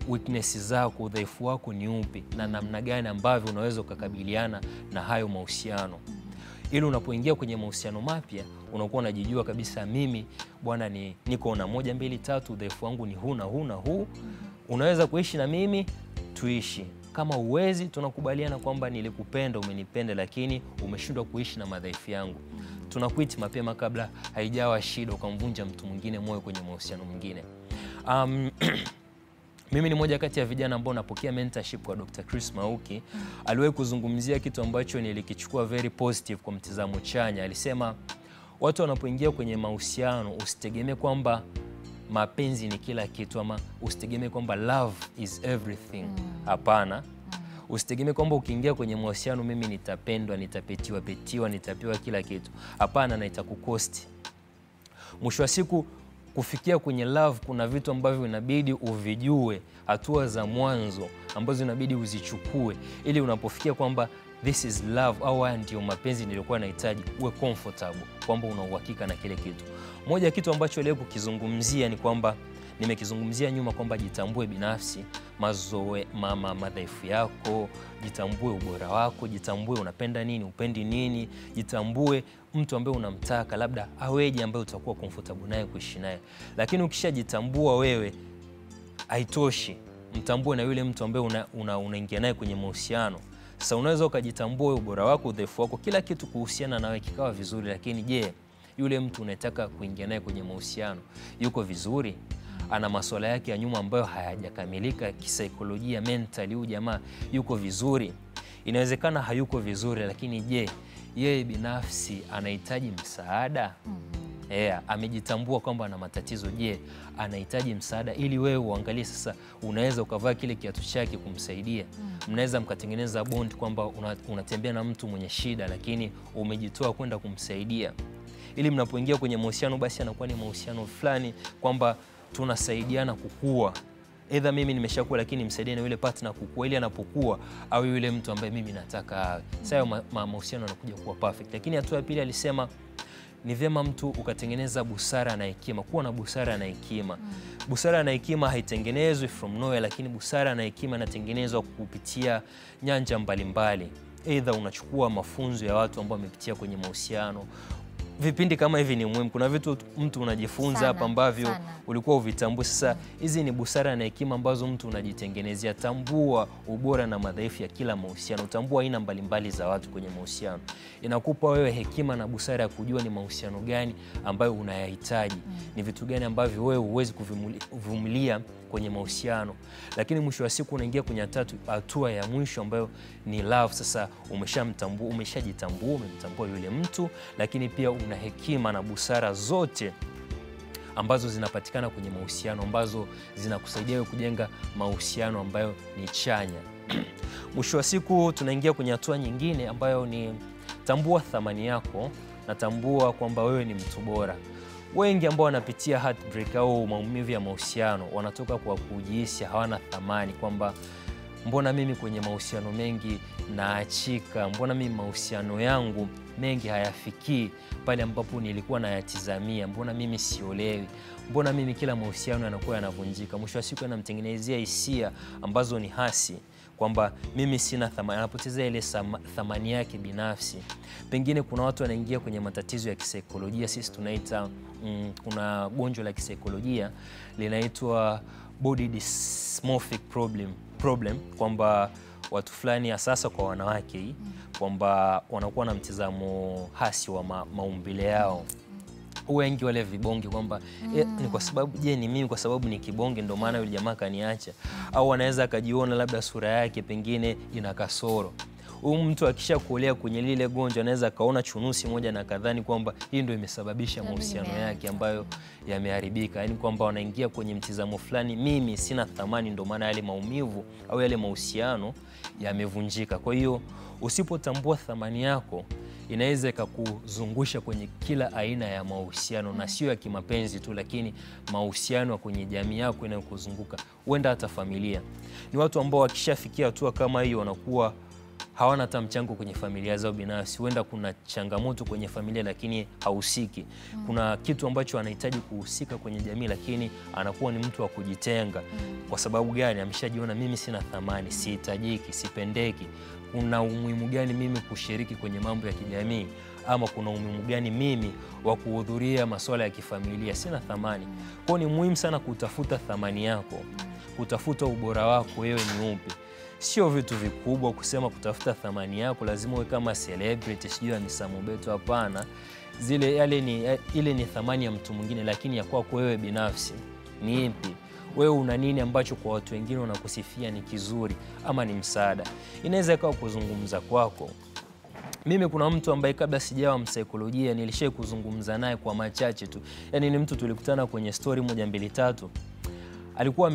[SPEAKER 2] weakness zako, udhaifu wako ni upi na namna gani ambavyo unaweza ukakabiliana na hayo mahusiano. Ili unapoingia kwenye mahusiano mapya unakuwa unajijua kabisa, mimi bwana niko na 1 2 3, udhaifu wangu ni huu na huu na huu. Unaweza kuishi na mimi, tuishi. Kama uwezi, tunakubaliana kwamba nilikupenda, umenipenda, lakini umeshindwa kuishi na madhaifu yangu. Tunakuiti mapema kabla haijawa shida ukamvunja mtu mwingine moyo kwenye mahusiano mwingine. Mimi ni moja kati ya vijana ambao napokea mentorship kwa Dr. Chris Mauki. Aliwahi kuzungumzia kitu ambacho nilikichukua very positive kwa mtazamo chanya. Alisema watu wanapoingia kwenye mahusiano usitegemee kwamba mapenzi ni kila kitu, ama usitegemee kwamba love is everything. Hapana. Usitegemee kwamba ukiingia kwenye mahusiano mimi nitapendwa, nitapetiwa, nitapewa kila kitu. Hapana, na itakukosti. Mwisho wa siku kufikia kwenye love kuna vitu ambavyo inabidi uvijue, hatua za mwanzo ambazo inabidi uzichukue ili unapofikia kwamba this is love au haya ndio mapenzi nilikuwa nahitaji, uwe comfortable kwamba una uhakika na kile kitu. Moja kitu ambacho leo kukizungumzia ni kwamba nimekizungumzia nyuma kwamba jitambue binafsi, madhaifu yako, jitambue ubora wako, jitambue unapenda nini, upendi nini, jitambue mtu ambaye unamtaka labda aweje ambaye utakuwa comfortable naye kuishi naye. Lakini ukishajitambua wewe haitoshi, mtambue na yule mtu ambaye unaingia naye kwenye mahusiano. Sasa unaweza ukajitambua ubora wako, udhaifu wako, kila kitu kuhusiana nawe kikawa vizuri, lakini je, yule mtu unataka kuingia naye kwenye mahusiano yuko vizuri? Ana masuala yake ya nyuma ambayo hayajakamilika kisaikolojia, mentally, huyu jamaa yuko vizuri? Inawezekana hayuko vizuri, lakini je, yeye binafsi anahitaji msaada? Amejitambua kwamba ana matatizo. Je, anahitaji msaada? Ili wewe uangalie sasa unaweza ukavaa kile kiatu chake kumsaidia. Mnaweza mkatengeneza bond kwamba unatembea na mtu mwenye shida lakini umejitoa kwenda kumsaidia. Ili mnapoingia kwenye mahusiano basi anakuwa ni mahusiano fulani kwamba tunasaidiana kukua. Either mimi nimeshakuwa lakini nimsaidie na yule partner kukua ili anapokuwa au yule mtu ambaye mimi nataka awe. Sasa mahusiano yanakuja kuwa perfect. Lakini hatua ya pili alisema ni vyema mtu ukatengeneza busara na hekima, kuwa na busara na hekima. Busara na hekima haitengenezwi from nowhere, lakini busara na hekima inatengenezwa kupitia nyanja mbalimbali. Either unachukua mafunzo ya watu ambao wamepitia kwenye mahusiano. Vipindi kama hivi ni muhimu. Kuna vitu mtu unajifunza hapa ambavyo ulikuwa uvitambui. Sasa hizi ni busara na hekima ambazo mtu unajitengenezea. Tambua ubora na madhaifu ya kila mahusiano. Tambua aina mbalimbali za watu kwenye mahusiano. Inakupa wewe hekima na busara ya kujua ni mahusiano gani ambayo unayahitaji. Ni vitu gani ambavyo wewe huwezi kuvumilia kwenye mahusiano. Lakini mwisho wa siku unaingia kwenye hatua ya mwisho ambayo ni love. Sasa umeshajitambua, umemtambua yule mtu, lakini pia una hekima na busara zote ambazo zinapatikana kwenye mahusiano, ambazo zinakusaidia wewe kujenga mahusiano ambayo ni chanya. Mwisho wa siku tunaingia kwenye hatua nyingine ambayo ni tambua thamani yako na tambua kwamba wewe ni mtu bora. Wengi ambao wanapitia heartbreak au maumivu ya mahusiano wanatoka kwa kujihisi hawana thamani, kwamba mbona mimi kwenye mahusiano mengi naachika, mbona mimi mahusiano yangu mengi hayafikii pale ambapo nilikuwa nayatizamia, mbona mimi siolewi, mbona mimi kila mahusiano yanakuwa yanavunjika. Mwisho wa siku anamtengenezea hisia ambazo ni hasi, kwamba mimi sina thamani, anapoteza ile thamani yake binafsi. Pengine kuna watu wanaingia kwenye matatizo ya kisaikolojia, sisi tunaita kuna gonjwa la kisaikolojia linaitwa body dysmorphic problem, kwamba watu fulani sasa kwa wanawake kwamba wanakuwa na mtazamo hasi wa maumbile yao. Wengi wale vibonge kwamba ni kwa sababu ni mimi kwa sababu ni kibonge ndio maana yule jamaa kaniacha, au anaweza akajiona labda sura yake pengine ina kasoro. Huyu mtu akisha kuolea kwenye lile gonjwa anaweza kaona chunusi moja na kadhani kwamba hii ndio imesababisha mahusiano yake ambayo yameharibika. Yaani kwamba wanaingia kwenye mtizamo fulani, mimi sina thamani ndio maana yale maumivu au yale mahusiano yamevunjika. Kwa hiyo usipotambua thamani yako inaweza ikakuzungusha kwenye kila aina ya mahusiano, na sio ya kimapenzi tu, lakini mahusiano kwenye jamii yako inayokuzunguka, huenda hata familia. Ni watu ambao wakishafikia hatua kama hiyo wanakuwa hawana hata mchango kwenye familia zao binafsi. Huenda kuna changamoto kwenye familia lakini hahusiki. Kuna kitu ambacho anahitaji kuhusika kwenye jamii lakini anakuwa ni mtu wa kujitenga. Kwa sababu gani? Ameshajiona mimi sina thamani, sihitajiki, sipendeki. Kuna umuhimu gani mimi kushiriki kwenye mambo ya kijamii? Ama kuna umuhimu gani mimi wa kuhudhuria masuala ya kifamilia? Sina thamani. Kwa hiyo ni muhimu sana kutafuta thamani yako, kutafuta ubora wako wewe ni upi. Sio vitu vikubwa kusema kutafuta thamani yako lazima uwe kama celebrity, sijui Hamisa Mobeto, hapana. Ile ni thamani ya mtu mwingine, lakini ya kwako wewe binafsi ni ipi? Wewe una nini ambacho kwa watu wengine wanakusifia ni kizuri ama ni msaada? Inaweza ikawa kuzungumza kwako. Mimi kuna mtu ambaye kabla sijawa msaikolojia nilishaye kuzungumza naye kwa machache tu. Yaani ni mtu tulikutana kwenye story 1 2 3. Alikuwa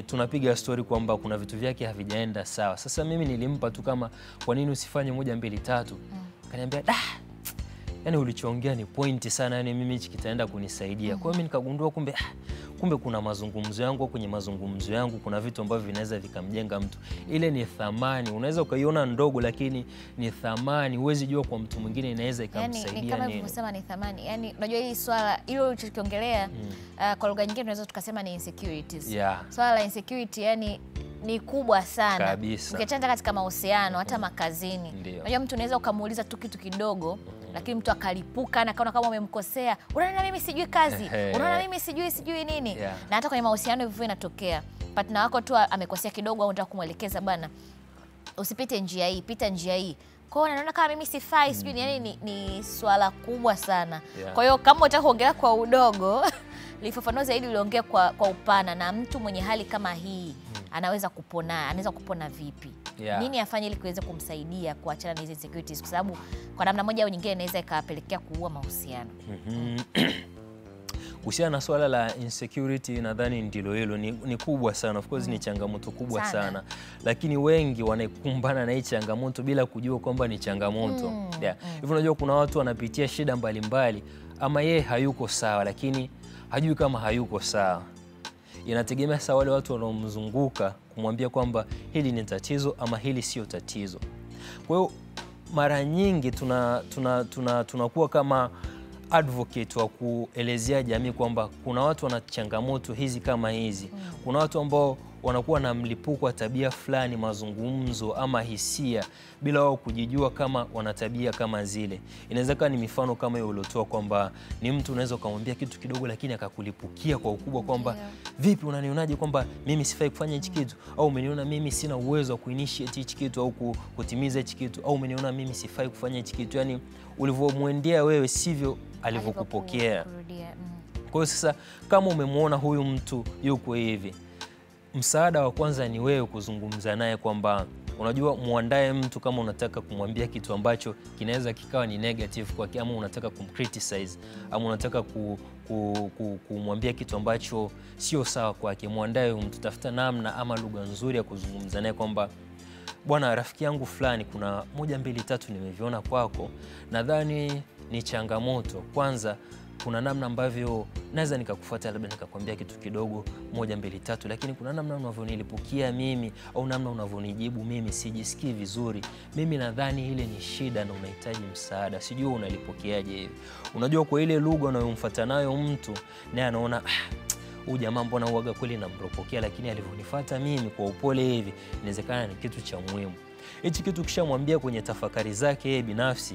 [SPEAKER 2] tunapiga story kwamba kuna vitu vyake havijaenda sawa. Sasa mimi nilimpa tu kama kwa nini usifanye 1 2 3. Akaniambia yani ulichoongea ni pointi sana, yani mimi hichi kitaenda kunisaidia. Kwa hiyo mimi nikagundua kumbe kuna mazungumzo yangu, kwenye mazungumzo yangu kuna vitu ambavyo vinaweza vikamjenga mtu. Ile ni thamani. Unaweza ukaiona ndogo lakini ni thamani. Huwezi jua kwa mtu mwingine inaweza ikamsaidia nini.
[SPEAKER 1] Kama ulivyosema ni thamani. Yani unajua hii swala hilo ulichokiongelea kwa lugha nyingine tunaweza tukasema ni insecurities. Swala la insecurity yani ni kubwa sana
[SPEAKER 2] kabisa.
[SPEAKER 1] Ukiachana katika mahusiano hata makazini. Unajua mtu unaweza ukamuuliza tu kitu kidogo lakini mtu akalipuka na kaona kama umemkosea. Unaona mimi sijui kazi. Unaona mimi sijui nini. Na hata kwenye mahusiano hivyo inatokea. Partner wako tu amekosea kidogo au unataka kumwelekeza bana usipite njia hii, pita njia hii. Kwa hiyo naona kama mimi sifai sijui yani ni swala kubwa sana. Kwa hiyo kama unataka kuongelea kwa udogo lifafanua zaidi uliongea kwa upana, na mtu mwenye hali kama hii anaweza kupona vipi? Nini afanye ili kuweza kumsaidia kuachana na hizo insecurities, kwa sababu kwa namna moja au nyingine inaweza ikapelekea kuua mahusiano.
[SPEAKER 2] Kuhusiana na swala la insecurity, nadhani ndilo hilo ni kubwa sana. Of course ni changamoto kubwa sana. Lakini wengi wanakumbana na hii changamoto bila kujua kwamba ni changamoto. Hivyo unajua kuna watu wanapitia shida mbalimbali, ama yeye hayuko sawa lakini hajui kama hayuko sawa. Inategemea sasa wale watu wanaomzunguka kumwambia kwamba hili ni tatizo ama hili sio tatizo. Kwa hiyo mara nyingi tunakuwa kama advocate wa kuelezea jamii kwamba kuna watu wana changamoto hizi kama hizi. Kuna watu ambao wanakuwa na mlipuko wa tabia fulani, mazungumzo ama hisia, bila wao kujijua kama wana tabia kama zile. Inaweza kuwa ni mifano kama hiyo uliotoa kwamba ni mtu unaweza kumwambia kitu kidogo lakini akakulipukia kwa ukubwa kwamba vipi unanionaje kwamba mimi sifai kufanya hichi kitu, au umeniona mimi sina uwezo wa kuinitiate hichi kitu au kutimiza hichi kitu, au umeniona mimi sifai kufanya hichi kitu. Yani ulivyomwendea wewe sivyo alivyokupokea. Kwa hiyo sasa kama umemwona huyu mtu yuko hivi, msaada wa kwanza ni wewe kuzungumza naye kwamba unajua, muandae mtu kama unataka kumwambia kitu ambacho kinaweza kikawa ni negative kwake, ama unataka kumcriticize, ama unataka kumwambia kitu ambacho sio sawa kwake. Muandae mtu, tafuta namna ama lugha nzuri ya kuzungumza naye kwamba bwana, rafiki yangu fulani, kuna 1 2 3 nimeviona kwako, nadhani ni changamoto. Kwanza kuna namna ambavyo naweza nikakufuata, labda nikakwambia kitu kidogo 1 2 3, lakini kuna namna unavyonilipukia mimi au namna unavyonijibu mimi sijisikii vizuri. Mimi nadhani ile ni shida na unahitaji msaada. Sijui unalipokeaje hivi. Unajua kwa ile lugha unayomfuata nayo mtu, naye anaona huyu jamaa mbona huaga kweli namropokea, lakini alivyonifuata mimi kwa upole hivi inawezekana ni kitu cha muhimu. Hichi kitu kishamwambia kwenye tafakari zake yeye binafsi,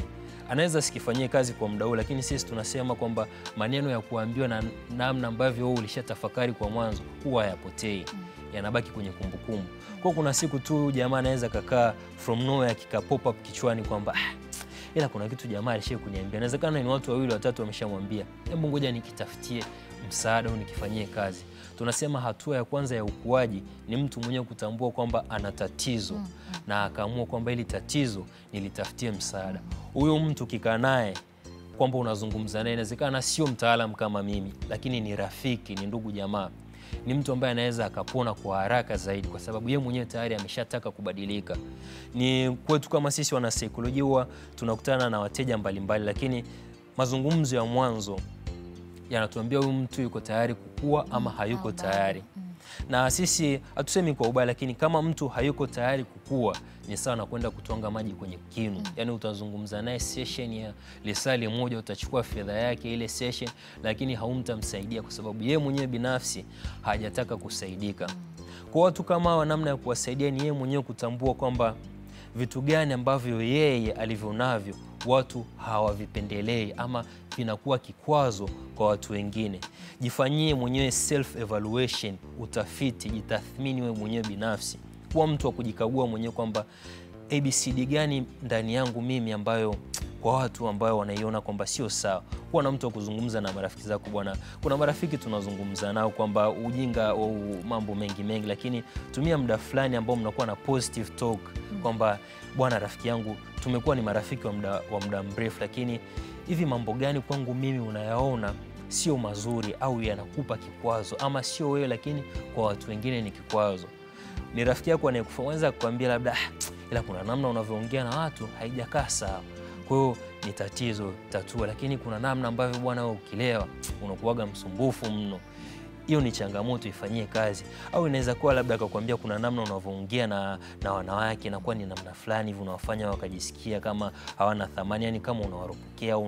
[SPEAKER 2] anaweza sikifanyie kazi kwa muda huu, lakini sisi tunasema kwamba maneno ya kuambiwa na namna ambavyo wewe ulishatafakari kwa mwanzo huwa hayapotei, yanabaki kwenye kumbukumbu. Kwa kuna siku tu jamaa anaweza kakaa from nowhere kika pop up kichwani kwamba ila kuna kitu jamaa alishaye kuniambia. Inawezekana ni watu 2 3 wameshamwambia, hebu ngoja nikitafutie msaada au nikifanyie kazi. Tunasema hatua ya kwanza ya ukuaji ni mtu mwenyewe kutambua kwamba ana tatizo na akaamua kwamba hili tatizo nilitafutie msaada. Huyo mtu kikaa naye kwamba unazungumza naye, inawezekana sio mtaalamu kama mimi, lakini ni rafiki, ni ndugu jamaa, ni mtu ambaye anaweza akapona kwa haraka zaidi kwa sababu yeye mwenyewe tayari ameshataka kubadilika. Ni kwetu kama sisi wana saikolojia huwa tunakutana na wateja mbalimbali, lakini mazungumzo ya mwanzo yanatuambia huyu mtu yuko tayari kukua ama hayuko tayari. Na sisi hatusemi kwa ubaya, lakini kama mtu hayuko tayari kukua, ni sawa na kwenda kutwanga maji kwenye kinu. Yani utazungumza naye session ya lisali moja, utachukua fedha yake ile session, lakini haumtamsaidia kwa sababu yeye mwenyewe binafsi hajataka kusaidika. Kwa watu kama hawa, namna ya kuwasaidia ni yeye mwenyewe kutambua kwamba vitu gani ambavyo yeye alivyonavyo watu hawavipendelei ama vinakuwa kikwazo kwa watu wengine. Jifanyie mwenyewe self evaluation, utafiti, jitathmini wewe mwenyewe binafsi. Kuwa mtu wa kujikagua mwenyewe kwamba ABCD gani ndani yangu mimi ambayo kwa watu ambao wanaiona kwamba sio sawa. Kuwa na mtu wa kuzungumza na marafiki zako bwana. Kuna marafiki tunazungumza nao kwamba ujinga au mambo mengi, lakini tumia muda fulani ambao mnakuwa na positive talk kwamba bwana, rafiki yangu, tumekuwa ni marafiki wa muda mrefu, lakini hivi mambo gani kwangu mimi unayaona sio mazuri au yanakupa kikwazo, ama sio wewe lakini kwa watu wengine ni kikwazo. Ni rafiki yako anayekufanza kukwambia labda ila kuna namna unavyoongea na watu haijakaa sawa, kwa hiyo ni tatizo tatua, lakini kuna namna ambavyo bwana wewe ukilewa unakuwaga msumbufu mno. Hiyo ni changamoto, ifanyie kazi. Au inaweza kuwa labda akakwambia kuna namna unavyoongea na wanawake na kwa ni namna fulani hivi unawafanya wakajisikia kama hawana thamani, yani kama unawaropokea au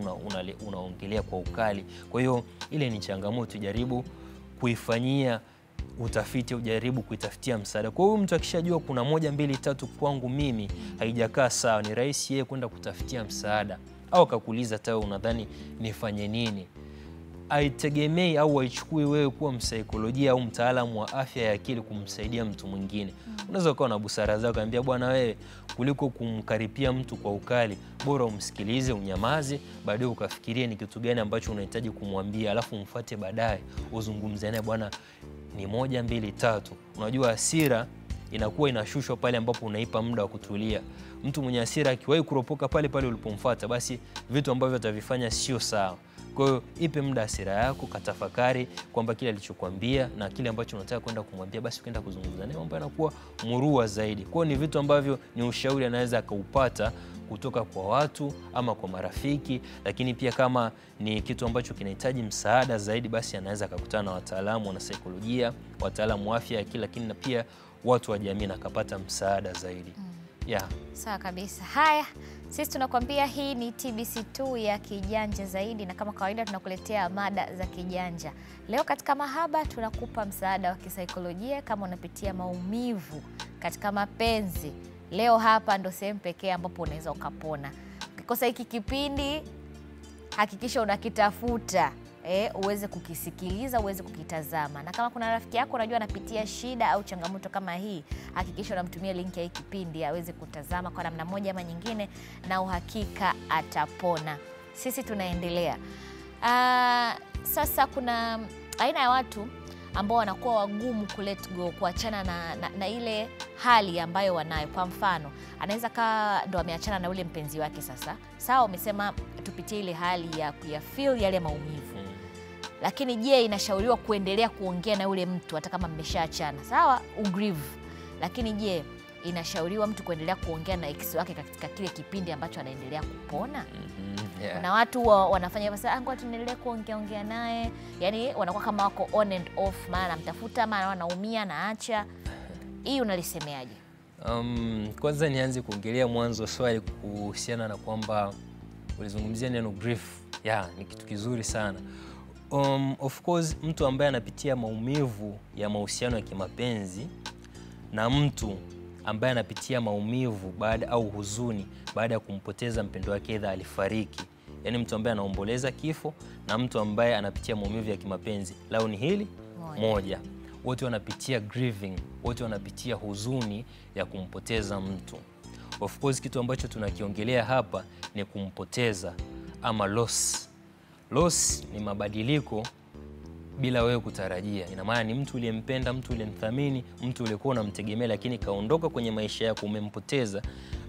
[SPEAKER 2] unaongelea kwa ukali. Kwa hiyo ile ni changamoto, jaribu kuifanyia utafiti, ujaribu kuitafutia msaada. Kwa hiyo mtu akishajua kuna 1 2 3 kwangu mimi haijakaa sawa, ni rahisi yeye kwenda kutafutia msaada, au akakuuliza tawe unadhani nifanye nini. Haitegemei au haichukui wewe kuwa msaikolojia au mtaalamu wa afya ya akili kumsaidia mtu mwingine. Unaweza kuwa na busara zako kumwambia bwana, wewe kuliko kumkaripia mtu kwa ukali, bora umsikilize, unyamaze, baadaye ukafikirie ni kitu gani ambacho unahitaji kumwambia, alafu umfuate baadaye uzungumze naye, bwana ni 1 2 3. Unajua hasira inakuwa inashushwa pale ambapo unaipa muda wa kutulia. Mtu mwenye hasira akiwahi kuropoka pale ulipomfuata, basi vitu ambavyo atavifanya sio sawa. Kwa hiyo ipe muda hasira yako, katafakari kwamba kile alichokuambia na kile ambacho unataka kwenda kumwambia, basi ukienda kuzungumza naye mambo yanakuwa murua zaidi. Kwa hiyo ni vitu ambavyo ni ushauri anaweza akaupata kutoka kwa watu ama kwa marafiki, lakini pia kama ni kitu ambacho kinahitaji msaada zaidi, basi anaweza akakutana na wataalamu wa saikolojia, wataalamu wa afya ya akili, lakini na pia watu wa jamii na akapata msaada zaidi.
[SPEAKER 1] Sawa kabisa. Haya, sisi tunakwambia hii ni TBC2 ya kijanja zaidi, na kama kawaida tunakuletea mada za kijanja. Leo katika mahaba tunakupa msaada wa kisaikolojia kama unapitia maumivu katika mapenzi. Leo hapa ndo sehemu pekee ambapo unaweza ukapona. Ukikosa hiki kipindi, hakikisha unakitafuta, uweze kukisikiliza, uweze kukitazama. Na kama kuna rafiki yako unajua anapitia shida au changamoto kama hii, hakikisha unamtumia link ya hii kipindi aweze kutazama kwa namna moja ama nyingine, na uhakika atapona. Sisi tunaendelea. Sasa kuna aina ya watu ambao wanakuwa wagumu let go, kuachana na ile hali ambayo wanayo. Kwa mfano, anaweza kaa ndo ameachana na ule mpenzi wake sasa. Sawa, umesema tupitie ile hali ya feel yale maumivu. Lakini je, inashauriwa kuendelea kuongea na ule mtu hata kama mmeshaachana? Sawa, ugrieve. Lakini je, inashauriwa mtu kuendelea kuongea na ex wake katika kile kipindi ambacho anaendelea kupona? Kuna watu wanafanya hivyo, sasa ngoja tuendelee kuongea naye. Yaani wanakuwa kama wako on and off, maana namtafuta, maana wanaumia naacha. Hii unalisemeaje?
[SPEAKER 2] Kwanza nianze kuongelea mwanzo swali kuhusiana na kwamba ulizungumzia neno grief. Ni kitu kizuri sana. Of course mtu ambaye anapitia maumivu ya mahusiano ya kimapenzi na mtu ambaye anapitia maumivu baada au huzuni baada ya kumpoteza mpendo wake, aidha alifariki, yani mtu ambaye anaomboleza kifo na mtu ambaye anapitia maumivu ya kimapenzi, lao ni hili moja. Wote wanapitia grieving, wote wanapitia huzuni ya kumpoteza mtu. Of course kitu ambacho tunakiongelea hapa ni kumpoteza ama loss. Loss ni mabadiliko bila wewe kutarajia. Ina maana ni mtu uliyempenda, mtu uliyemthamini, mtu uliyekuwa unamtegemea, lakini kaondoka kwenye maisha yako, umempoteza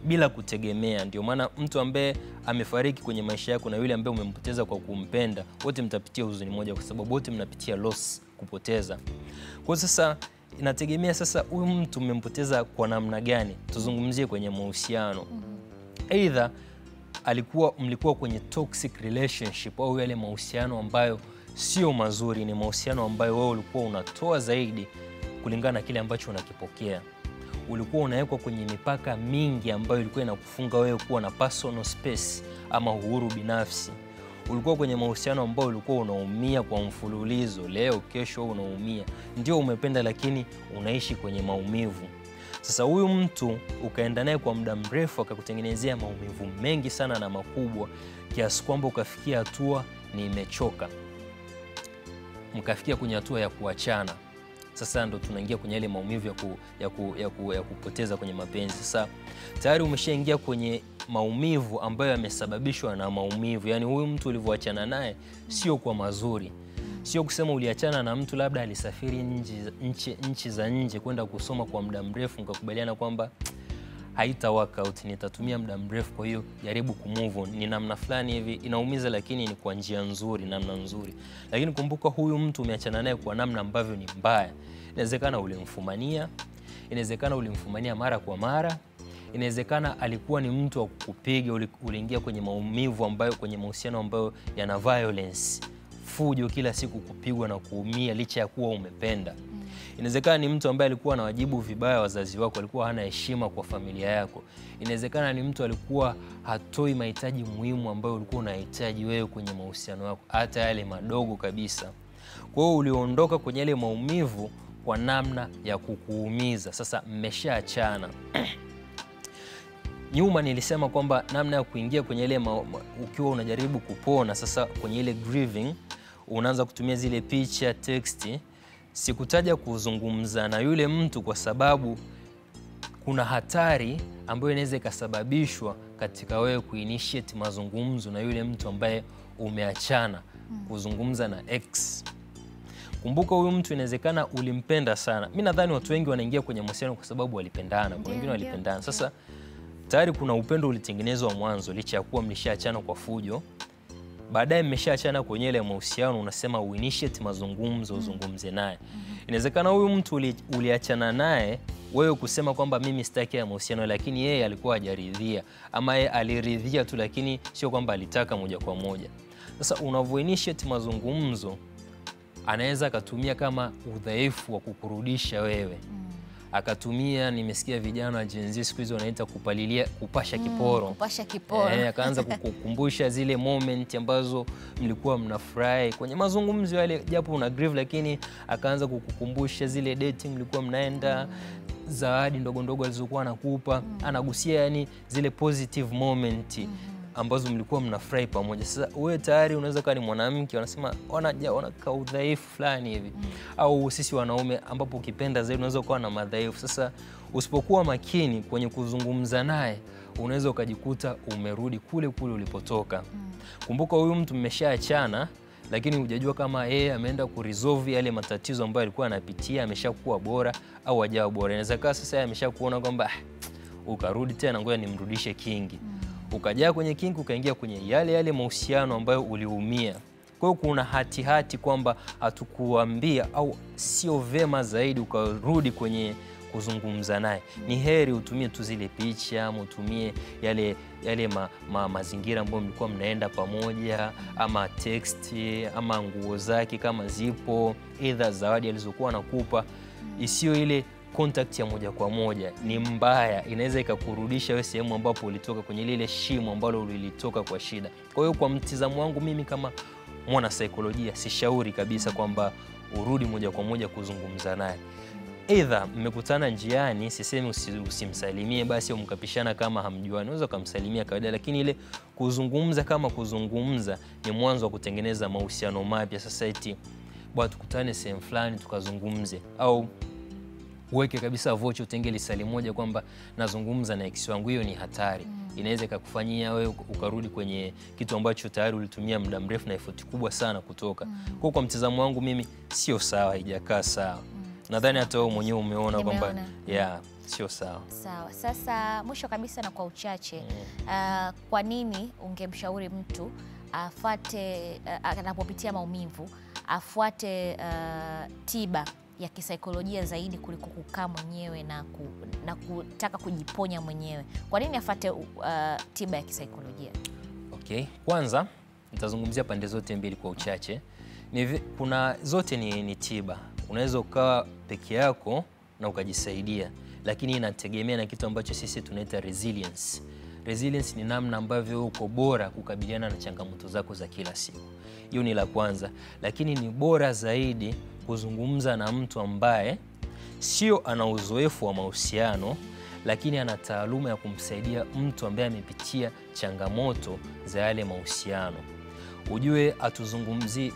[SPEAKER 2] bila kutegemea. Ndio maana mtu ambaye amefariki kwenye maisha yako na yule ambaye umempoteza kwa kumpenda, wote mtapitia huzuni moja, kwa sababu wote mnapitia loss, kupoteza. Kwa sasa inategemea sasa huyu mtu umempoteza kwa namna gani. Tuzungumzie kwenye mahusiano. Aidha mlikuwa kwenye toxic relationship, au yale mahusiano ambayo sio mazuri, ni mahusiano ambayo wewe ulikuwa unatoa zaidi kulingana na kile ambacho unakipokea. Ulikuwa unawekwa kwenye mipaka mingi ambayo ilikuwa inakufunga wewe kuwa na personal space ama uhuru binafsi. Ulikuwa kwenye mahusiano ambao ulikuwa unaumia kwa mfululizo, leo kesho unaumia. Ndio umependa lakini unaishi kwenye maumivu. Sasa huyu mtu ukaenda naye kwa muda mrefu akakutengenezea maumivu mengi sana na makubwa kiasi kwamba ukafikia hatua ni imechoka. Mkafikia kwenye hatua ya kuachana. Sasa ndo tunaingia kwenye ile maumivu ya kupoteza kwenye mapenzi. Sasa tayari umeshaingia kwenye maumivu ambayo yamesababishwa na maumivu. Yaani huyu mtu ulivyoachana naye sio kwa mazuri. Sio kusema uliachana na mtu labda alisafiri nchi za nje kwenda kusoma kwa muda mrefu mkakubaliana kwamba haita work out, nitatumia muda mrefu, kwa hiyo jaribu kumove on. Ni namna fulani hivi inaumiza lakini ni kwa njia nzuri, namna nzuri. Lakini kumbuka huyu mtu umeachana naye kwa namna ambavyo ni mbaya. Inawezekana ulimfumania, inawezekana ulimfumania mara kwa mara, inawezekana alikuwa ni mtu wa kukupiga, uliingia kwenye maumivu ambayo, kwenye mahusiano ambayo yana violence, fujo kila siku, kupigwa na kuumia licha ya kuwa umependa. Inawezekana ni mtu ambaye alikuwa anawajibu vibaya wazazi wako, alikuwa hana heshima kwa familia yako. Inawezekana ni mtu alikuwa hatoi mahitaji muhimu ambayo ulikuwa unahitaji wewe kwenye mahusiano yako, hata yale madogo kabisa. Kwa hiyo uliondoka kwenye ile maumivu kwa namna ya kukuumiza. Sasa mmeshaachana. Nyuma nilisema kwamba namna ya kuingia kwenye ile ukiwa unajaribu kupona, sasa kwenye ile grieving unaanza kutumia zile picha, text. Sikutaja kuzungumza na yule mtu kwa sababu kuna hatari ambayo inaweza ikasababishwa katika wewe kuinitiate mazungumzo na yule mtu ambaye umeachana, kuzungumza na ex. Kumbuka huyu mtu inawezekana ulimpenda sana. Mimi nadhani watu wengi wanaingia kwenye mahusiano kwa sababu walipendana, kwa wengine walipendana. Sasa tayari kuna upendo ulitengenezwa mwanzo licha ya kuwa mlishaachana kwa fujo. Baadaye mmeshaachana kwenye ile mahusiano, unasema uinitiate mazungumzo, uzungumze naye. Inawezekana huyu mtu uliachana naye wewe kusema kwamba mimi sitaki ya mahusiano, lakini yeye alikuwa hajaridhia, ama yeye aliridhia tu lakini sio kwamba alitaka moja kwa moja. Sasa unavyoinitiate mazungumzo, anaweza akatumia kama udhaifu wa kukurudisha wewe. Akatumia, nimesikia vijana wa Gen Z siku hizo wanaita kupasha kiporo.
[SPEAKER 1] Kupasha kiporo.
[SPEAKER 2] Akaanza kukukumbusha zile moment ambazo mlikuwa mnafurahi kwenye mazungumzo yale, japo una grieve, lakini akaanza kukukumbusha zile dating mlikuwa mnaenda, zawadi ndogo ndogo alizokuwa anakupa, anagusia yani zile positive moment ambazo mlikuwa mnafurahi pamoja. Sasa wewe tayari unaweza kuwa ni mwanamke, wanasema wana udhaifu fulani hivi. Au sisi wanaume ambapo ukipenda zaidi unaweza kuwa na madhaifu. Sasa usipokuwa makini kwenye kuzungumza naye, unaweza ukajikuta umerudi kule kule ulipotoka. Kumbuka huyu mtu mmeshaachana, lakini hujajua kama yeye ameenda kuresolve yale matatizo ambayo alikuwa anapitia, ameshakuwa bora au hajawa bora. Inaweza kaa sasa ameshakuona kwamba ukarudi tena, ngoja nimrudishe kingi. Ukajaa kwenye kingi, ukaingia kwenye yale mahusiano ambayo uliumia. Kwa hiyo kuna hati kwamba hatukuambia, au sio vema zaidi ukarudi kwenye kuzungumza naye. Ni heri utumie tu zile picha, utumie yale mazingira ambayo mlikuwa mnaenda pamoja, ama text, ama nguo zake kama zipo, either zawadi alizokuwa anakupa. Isiyo ile contact ya moja kwa moja, ni mbaya, inaweza ikakurudisha wewe sehemu ambapo ulitoka, kwenye lile shimo ambalo ulilitoka kwa shida. Kwa hiyo kwa mtizamo wangu mimi kama mwana saikolojia, sishauri kabisa kwamba urudi moja kwa moja kuzungumza naye. Either mmekutana njiani, sisemi usimsalimie basi au mkapishana kama hamjuani, unaweza kumsalimia kawaida, lakini ile kuzungumza kama kuzungumza ni mwanzo wa kutengeneza mahusiano mapya. Sasa eti bwana tukutane sehemu fulani tukazungumze, au uweke kabisa vocha utenge lisali moja kwamba nazungumza na ex wangu, hiyo ni hatari. Inaweza ikakufanyia wewe ukarudi kwenye kitu ambacho tayari ulitumia muda mrefu na effort kubwa sana kutoka. Kwa mtazamo wangu mimi sio sawa, haijakaa sawa. Nadhani hata wewe mwenyewe umeona kwamba sio sawa.
[SPEAKER 1] Sawa. Sasa mwisho kabisa na kwa uchache, kwa nini ungemshauri mtu afuate anapopitia maumivu, afuate tiba ya kisaikolojia zaidi kuliko kukaa mwenyewe na kutaka kujiponya mwenyewe? Kwa nini afuate tiba ya kisaikolojia?
[SPEAKER 2] Okay, kwanza nitazungumzia pande zote mbili kwa uchache. Kuna zote ni tiba. unaweza ukawa peke yako na ukajisaidia, lakini inategemea na kitu ambacho sisi tunaita resilience. Resilience ni namna ambavyo uko bora kukabiliana na changamoto zako za kila siku. Hiyo ni la kwanza, lakini ni bora zaidi kuzungumza na mtu ambaye sio ana uzoefu wa mahusiano, lakini ana taaluma ya kumsaidia mtu ambaye amepitia changamoto za yale mahusiano. Ujue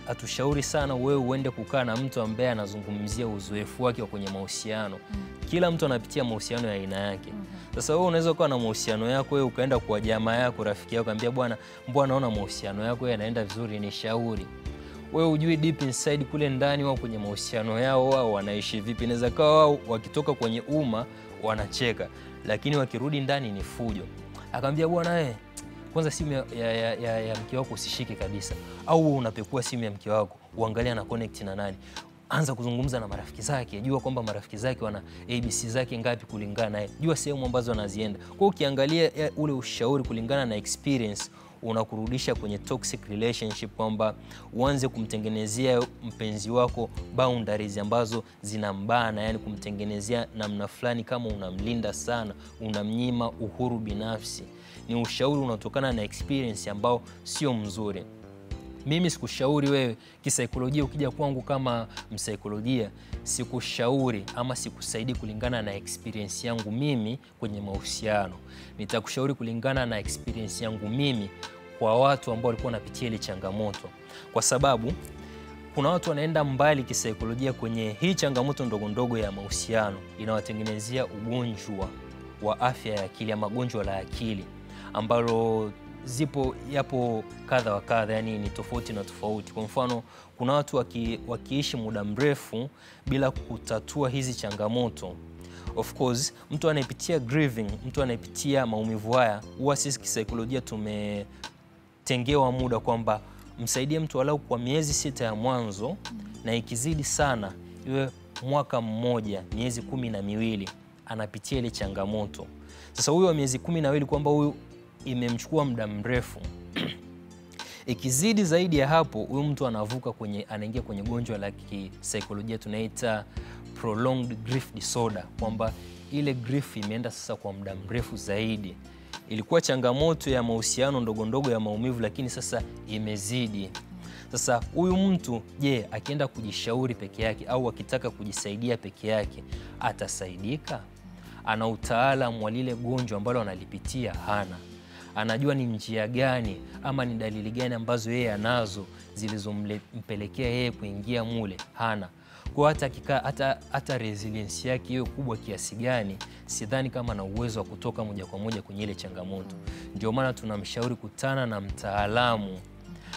[SPEAKER 2] atushauri sana wewe uende kukaa na mtu ambaye anazungumzia uzoefu wake kwenye mahusiano. Kila mtu anapitia mahusiano ya aina yake. Sasa wewe unaweza kuwa na mahusiano yako, wewe ukaenda kwa jamaa yako, rafiki yako, akamwambia bwana, mbona naona mahusiano yako yanaenda vizuri, ni shauri. Wewe ujui deep inside kule ndani wao kwenye mahusiano yao wao wanaishi vipi. Inaweza kawa wao wakitoka kwenye umma wanacheka, lakini wakirudi ndani ni fujo. Akamwambia bwana, kwanza simu ya mke wako usishike kabisa, au unapekua simu ya mke wako uangalia na connect na nani. Anza kuzungumza na marafiki zake, jua kwamba marafiki zake wana ABC zake ngapi kulingana naye, jua sehemu ambazo anazienda. Kwa ukiangalia ule ushauri kulingana na experience, unakurudisha kwenye toxic relationship, kwamba uanze kumtengenezea mpenzi wako boundaries ambazo zinambana, yani kumtengenezea namna fulani kama unamlinda sana, unamnyima uhuru binafsi. Ni ushauri unatokana na experience ambao sio mzuri. Mimi sikushauri wewe kisaikolojia, ukija kwangu kama msaikolojia, sikushauri ama sikusaidii kulingana na experience yangu mimi kwenye mahusiano. Nitakushauri kulingana na experience yangu mimi kwa watu ambao walikuwa wanapitia ile changamoto. Kwa sababu kuna watu wanaenda mbali kisaikolojia kwenye hii changamoto ndogo ndogo ya mahusiano, inawatengenezea ugonjwa wa afya ya akili, magonjwa la akili ambalo yapo kadha wa kadha, yani ni tofauti na tofauti. Kwa mfano, kuna watu wakiishi muda mrefu bila kutatua hizi changamoto. Of course, mtu anayepitia grieving, mtu anayepitia maumivu haya, huwa sisi kisaikolojia tumetengewa muda kwamba msaidie mtu walau kwa miezi 6 ya mwanzo, na ikizidi sana iwe mwaka mmoja, miezi 12 anapitia ile changamoto. Sasa huyo wa miezi 12 kwamba huyu imemchukua muda mrefu. Ikizidi zaidi ya hapo, huyu mtu anaingia kwenye gonjwa la kisaikolojia tunaita prolonged grief disorder, kwamba ile grief imeenda sasa kwa muda mrefu zaidi. Ilikuwa changamoto ya mahusiano ndogo ndogo ya maumivu, lakini sasa imezidi. Sasa huyu mtu, je, akienda kujishauri peke yake au akitaka kujisaidia peke yake, atasaidika? Ana utaalamu wa lile gonjwa ambalo analipitia? Hana. Anajua ni njia gani ama ni dalili gani ambazo yeye anazo zilizompelekea yeye kuingia mule? Hana. Kwa hata resilience yake hiyo kubwa kiasi gani, sidhani kama na uwezo wa kutoka moja kwa moja kwenye ile changamoto. Ndio maana tunamshauri kutana na mtaalamu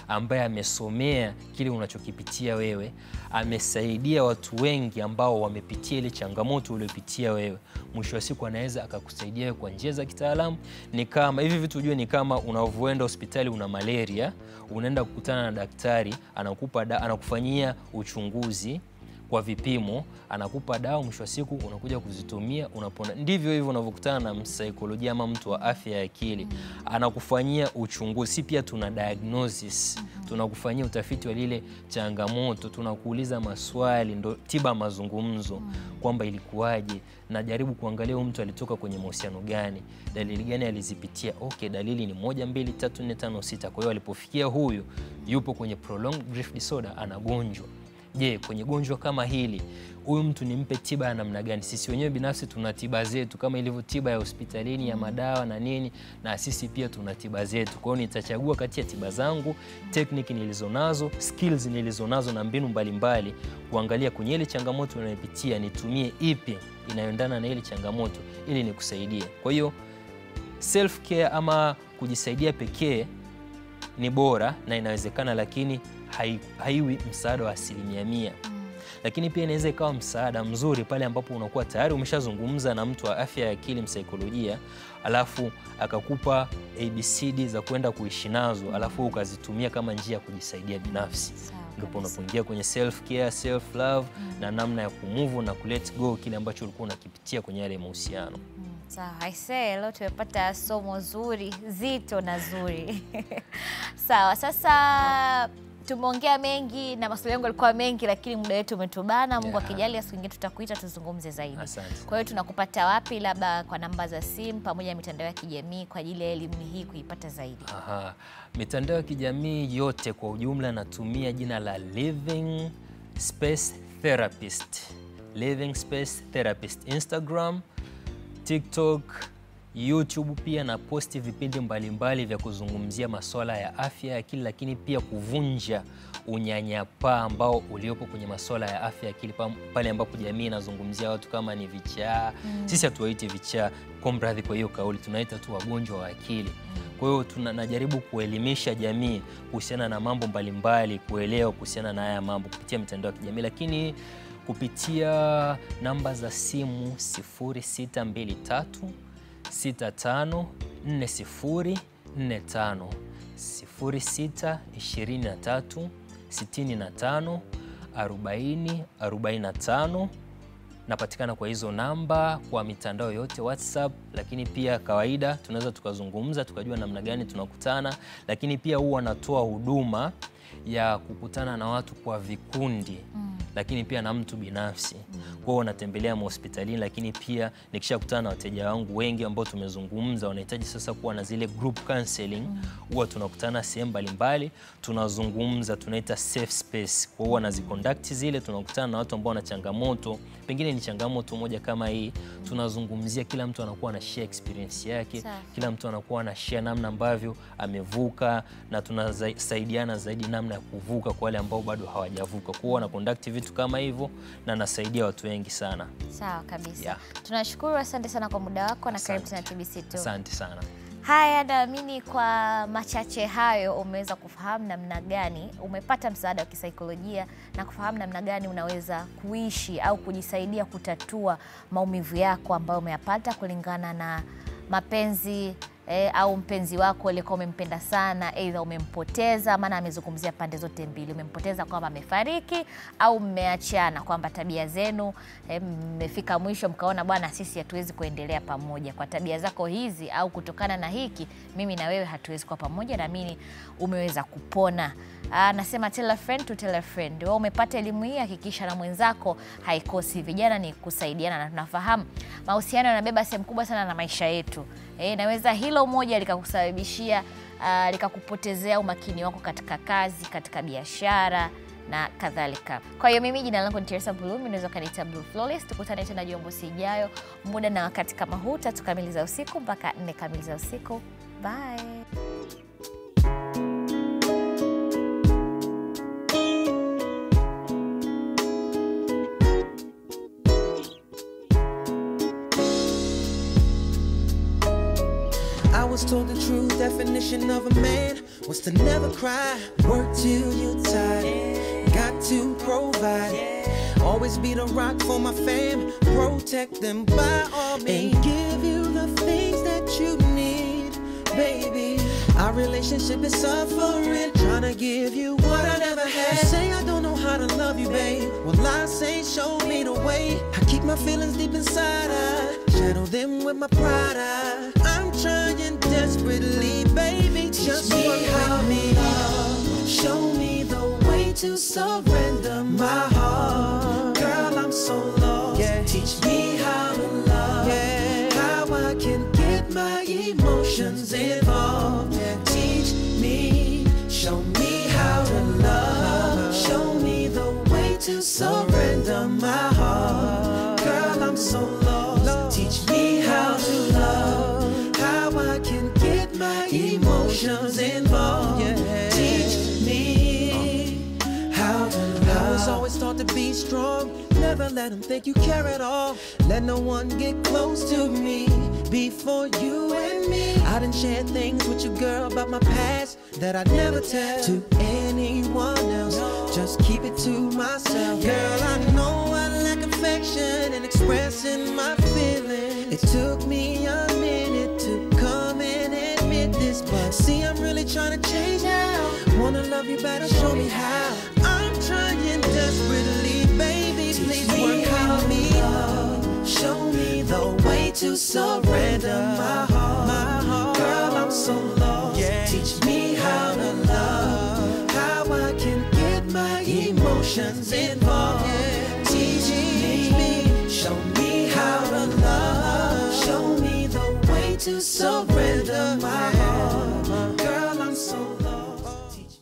[SPEAKER 2] ambaye amesomea kile unachokipitia wewe, amesaidia watu wengi ambao wamepitia ile changamoto uliopitia wewe. Mwisho wa siku anaweza akakusaidia kwa njia za kitaalamu. Ni kama hivi vitu ujue, ni kama unavyoenda hospitali una malaria, unaenda kukutana na daktari, anakufanyia uchunguzi kwa vipimo, anakupa dawa, mwisho wa siku unakuja kuzitumia, unapona. Ndivyo hivyo unavyokutana na msaikolojia ama mtu wa afya ya akili, anakufanyia uchunguzi. Si pia tuna diagnosis, tunakufanyia utafiti wa lile changamoto, tunakuuliza maswali, ndo tiba mazungumzo, kwamba ilikuwaje, na jaribu kuangalia mtu alitoka kwenye mahusiano gani, dalili gani alizipitia. Okay, dalili ni 1 2 3 4 5 6. Kwa hiyo alipofikia huyu yupo kwenye prolonged grief disorder, anagonjwa. Je, kwenye gonjwa kama hili huyu mtu nimpe tiba ya namna gani? Sisi wenyewe binafsi tuna tiba zetu, kama ilivyo tiba ya hospitalini ya madawa na nini, na sisi pia tuna tiba zetu. Kwa hiyo nitachagua kati ya tiba zangu, technique nilizonazo, skills nilizonazo na mbinu mbalimbali, kuangalia kwenye ile changamoto unayopitia nitumie ipi inayoendana na ile changamoto ili nikusaidie. Kwa hiyo self care ama kujisaidia pekee ni bora na inawezekana, lakini haiwi msaada wa 100%. Lakini pia inaweza ikawa msaada mzuri pale ambapo unakuwa tayari umeshazungumza na mtu wa afya ya akili, msaikolojia, alafu akakupa ABCD za kwenda kuishi nazo, alafu ukazitumia kama njia ya kujisaidia binafsi. Ndipo unapoingia kwenye self care, self love na namna ya kumove na kulet go kile ambacho ulikuwa unakipitia kwenye yale mahusiano.
[SPEAKER 1] Sawa, aisee, leo tumepata somo zuri, zito na zuri. Sawa, sasa tumeongea mengi na maswali yangu yalikuwa mengi, lakini muda wetu umetubana. Mungu akijalia siku nyingine tutakuita tuzungumze zaidi. Kwa hiyo tunakupata wapi, labda kwa namba za simu pamoja na mitandao ya kijamii kwa ajili ya elimu hii kuipata zaidi?
[SPEAKER 2] Mitandao ya kijamii yote kwa ujumla natumia jina la Living Space Therapist. Living Space Therapist. Instagram, TikTok, YouTube, pia na posti vipindi mbalimbali vya kuzungumzia masuala ya afya ya akili, lakini pia kuvunja unyanyapaa ambao uliopo kwenye masuala ya afya ya akili pale ambapo jamii inazungumzia watu kama ni vichaa. Sisi hatuwaiti vichaa, kumradhi kwa hiyo kauli, tunaita tu wagonjwa wa akili. Kwa hiyo tunajaribu kuelimisha jamii kuhusiana na mambo mbalimbali, kuelewa kuhusiana na haya mambo kupitia mitandao ya kijamii, lakini kupitia namba za simu 0623 65 40 45 06 23 65 40 45. Napatikana kwa hizo namba kwa mitandao yote, WhatsApp, lakini pia kawaida tunaweza tukazungumza tukajua namna gani tunakutana, lakini pia huwa natoa huduma ya kukutana na watu kwa vikundi. Lakini pia na mtu binafsi. Kwa hiyo natembelea hospitalini, lakini pia nikishakutana na wateja wangu wengi ambao tumezungumza wanahitaji sasa kuwa na zile group counseling, huwa tunakutana sehemu mbalimbali, tunazungumza, tunaita safe space. Kwa hiyo naziconduct zile, tunakutana na watu ambao wana changamoto, pengine ni changamoto moja kama hii, tunazungumzia, kila mtu anakuwa na share experience yake, kila mtu anakuwa na share namna ambavyo amevuka, na tunasaidiana zaidi namna ya kuvuka kwa wale ambao bado hawajavuka. Kwa hiyo na conduct vitu kama hivyo na nasaidia watu wengi sana.
[SPEAKER 1] Sawa kabisa. Tunashukuru, asante sana kwa muda wako na karibu tena TBC2.
[SPEAKER 2] Asante sana.
[SPEAKER 1] Haya, naamini kwa machache hayo umeweza kufahamu namna gani umepata msaada wa kisaikolojia na kufahamu namna gani unaweza kuishi au kujisaidia kutatua maumivu yako ambayo umeyapata kulingana na mapenzi au mpenzi wako aliyekuwa umempenda sana, aidha umempoteza. Maana amezungumzia pande zote mbili, umempoteza kwamba amefariki au mmeachana, kwamba tabia zenu mmefika mwisho mkaona bwana, sisi hatuwezi kuendelea pamoja kwa tabia zako hizi, au kutokana na hiki mimi na wewe hatuwezi kuwa pamoja. Na mimi umeweza kupona. Nasema tell a friend to tell a friend. Wewe umepata elimu hii, hakikisha na mwenzako haikosi. Vijana ni kusaidiana, na tunafahamu mahusiano yanabeba sehemu kubwa sana na maisha yetu. Naweza hilo moja likakusababishia likakupotezea umakini wako katika kazi, katika biashara na kadhalika. Kwa hiyo mimi jina langu ni Teresa Bulumi, unaweza kaniita Blue Flawless. Tukutane tena Jumamosi ijayo muda na wakati kama huu, 3 kamili za usiku mpaka 4 kamili za usiku. Bye.
[SPEAKER 3] I was told the true definition of a man was to never cry, work till you're tired, got to provide, always be the rock for my fam, protect them by all means, and give you the things that you need, baby. Our relationship is suffering, trying to give you what I never had. You say I don't know how to love you, babe. Well, I say show me the way. I keep my feelings deep inside, I shadow them with my pride. I'm trying desperately, baby, just help me love. Show me the way to surrender my heart. Girl, I'm so lost. Teach me how to love. How I can get my emotions involved. Teach me, show me how to love. Show me the way to surrender my heart. Girl, I'm so lost. Teach me how to love. How I can get my emotions involved. Teach me how to love. I was always taught to be strong. Never let them think you care at all. Let no one get close to me before you and me. I done shared things with you, girl, about my past that I'd never tell to anyone else. Just keep it to myself. Girl, I know I lack affection and expressing my feelings. It took me a minute to come and admit this, but see, I'm really trying to change now. Wanna love you better, show me how. I'm trying desperately, baby, please work out me love. Show me the way to surrender my heart. Girl, I'm so lost. Teach me how to love. How I can emotions involved. Teach me, show me how to love. Show me the way to surrender my heart.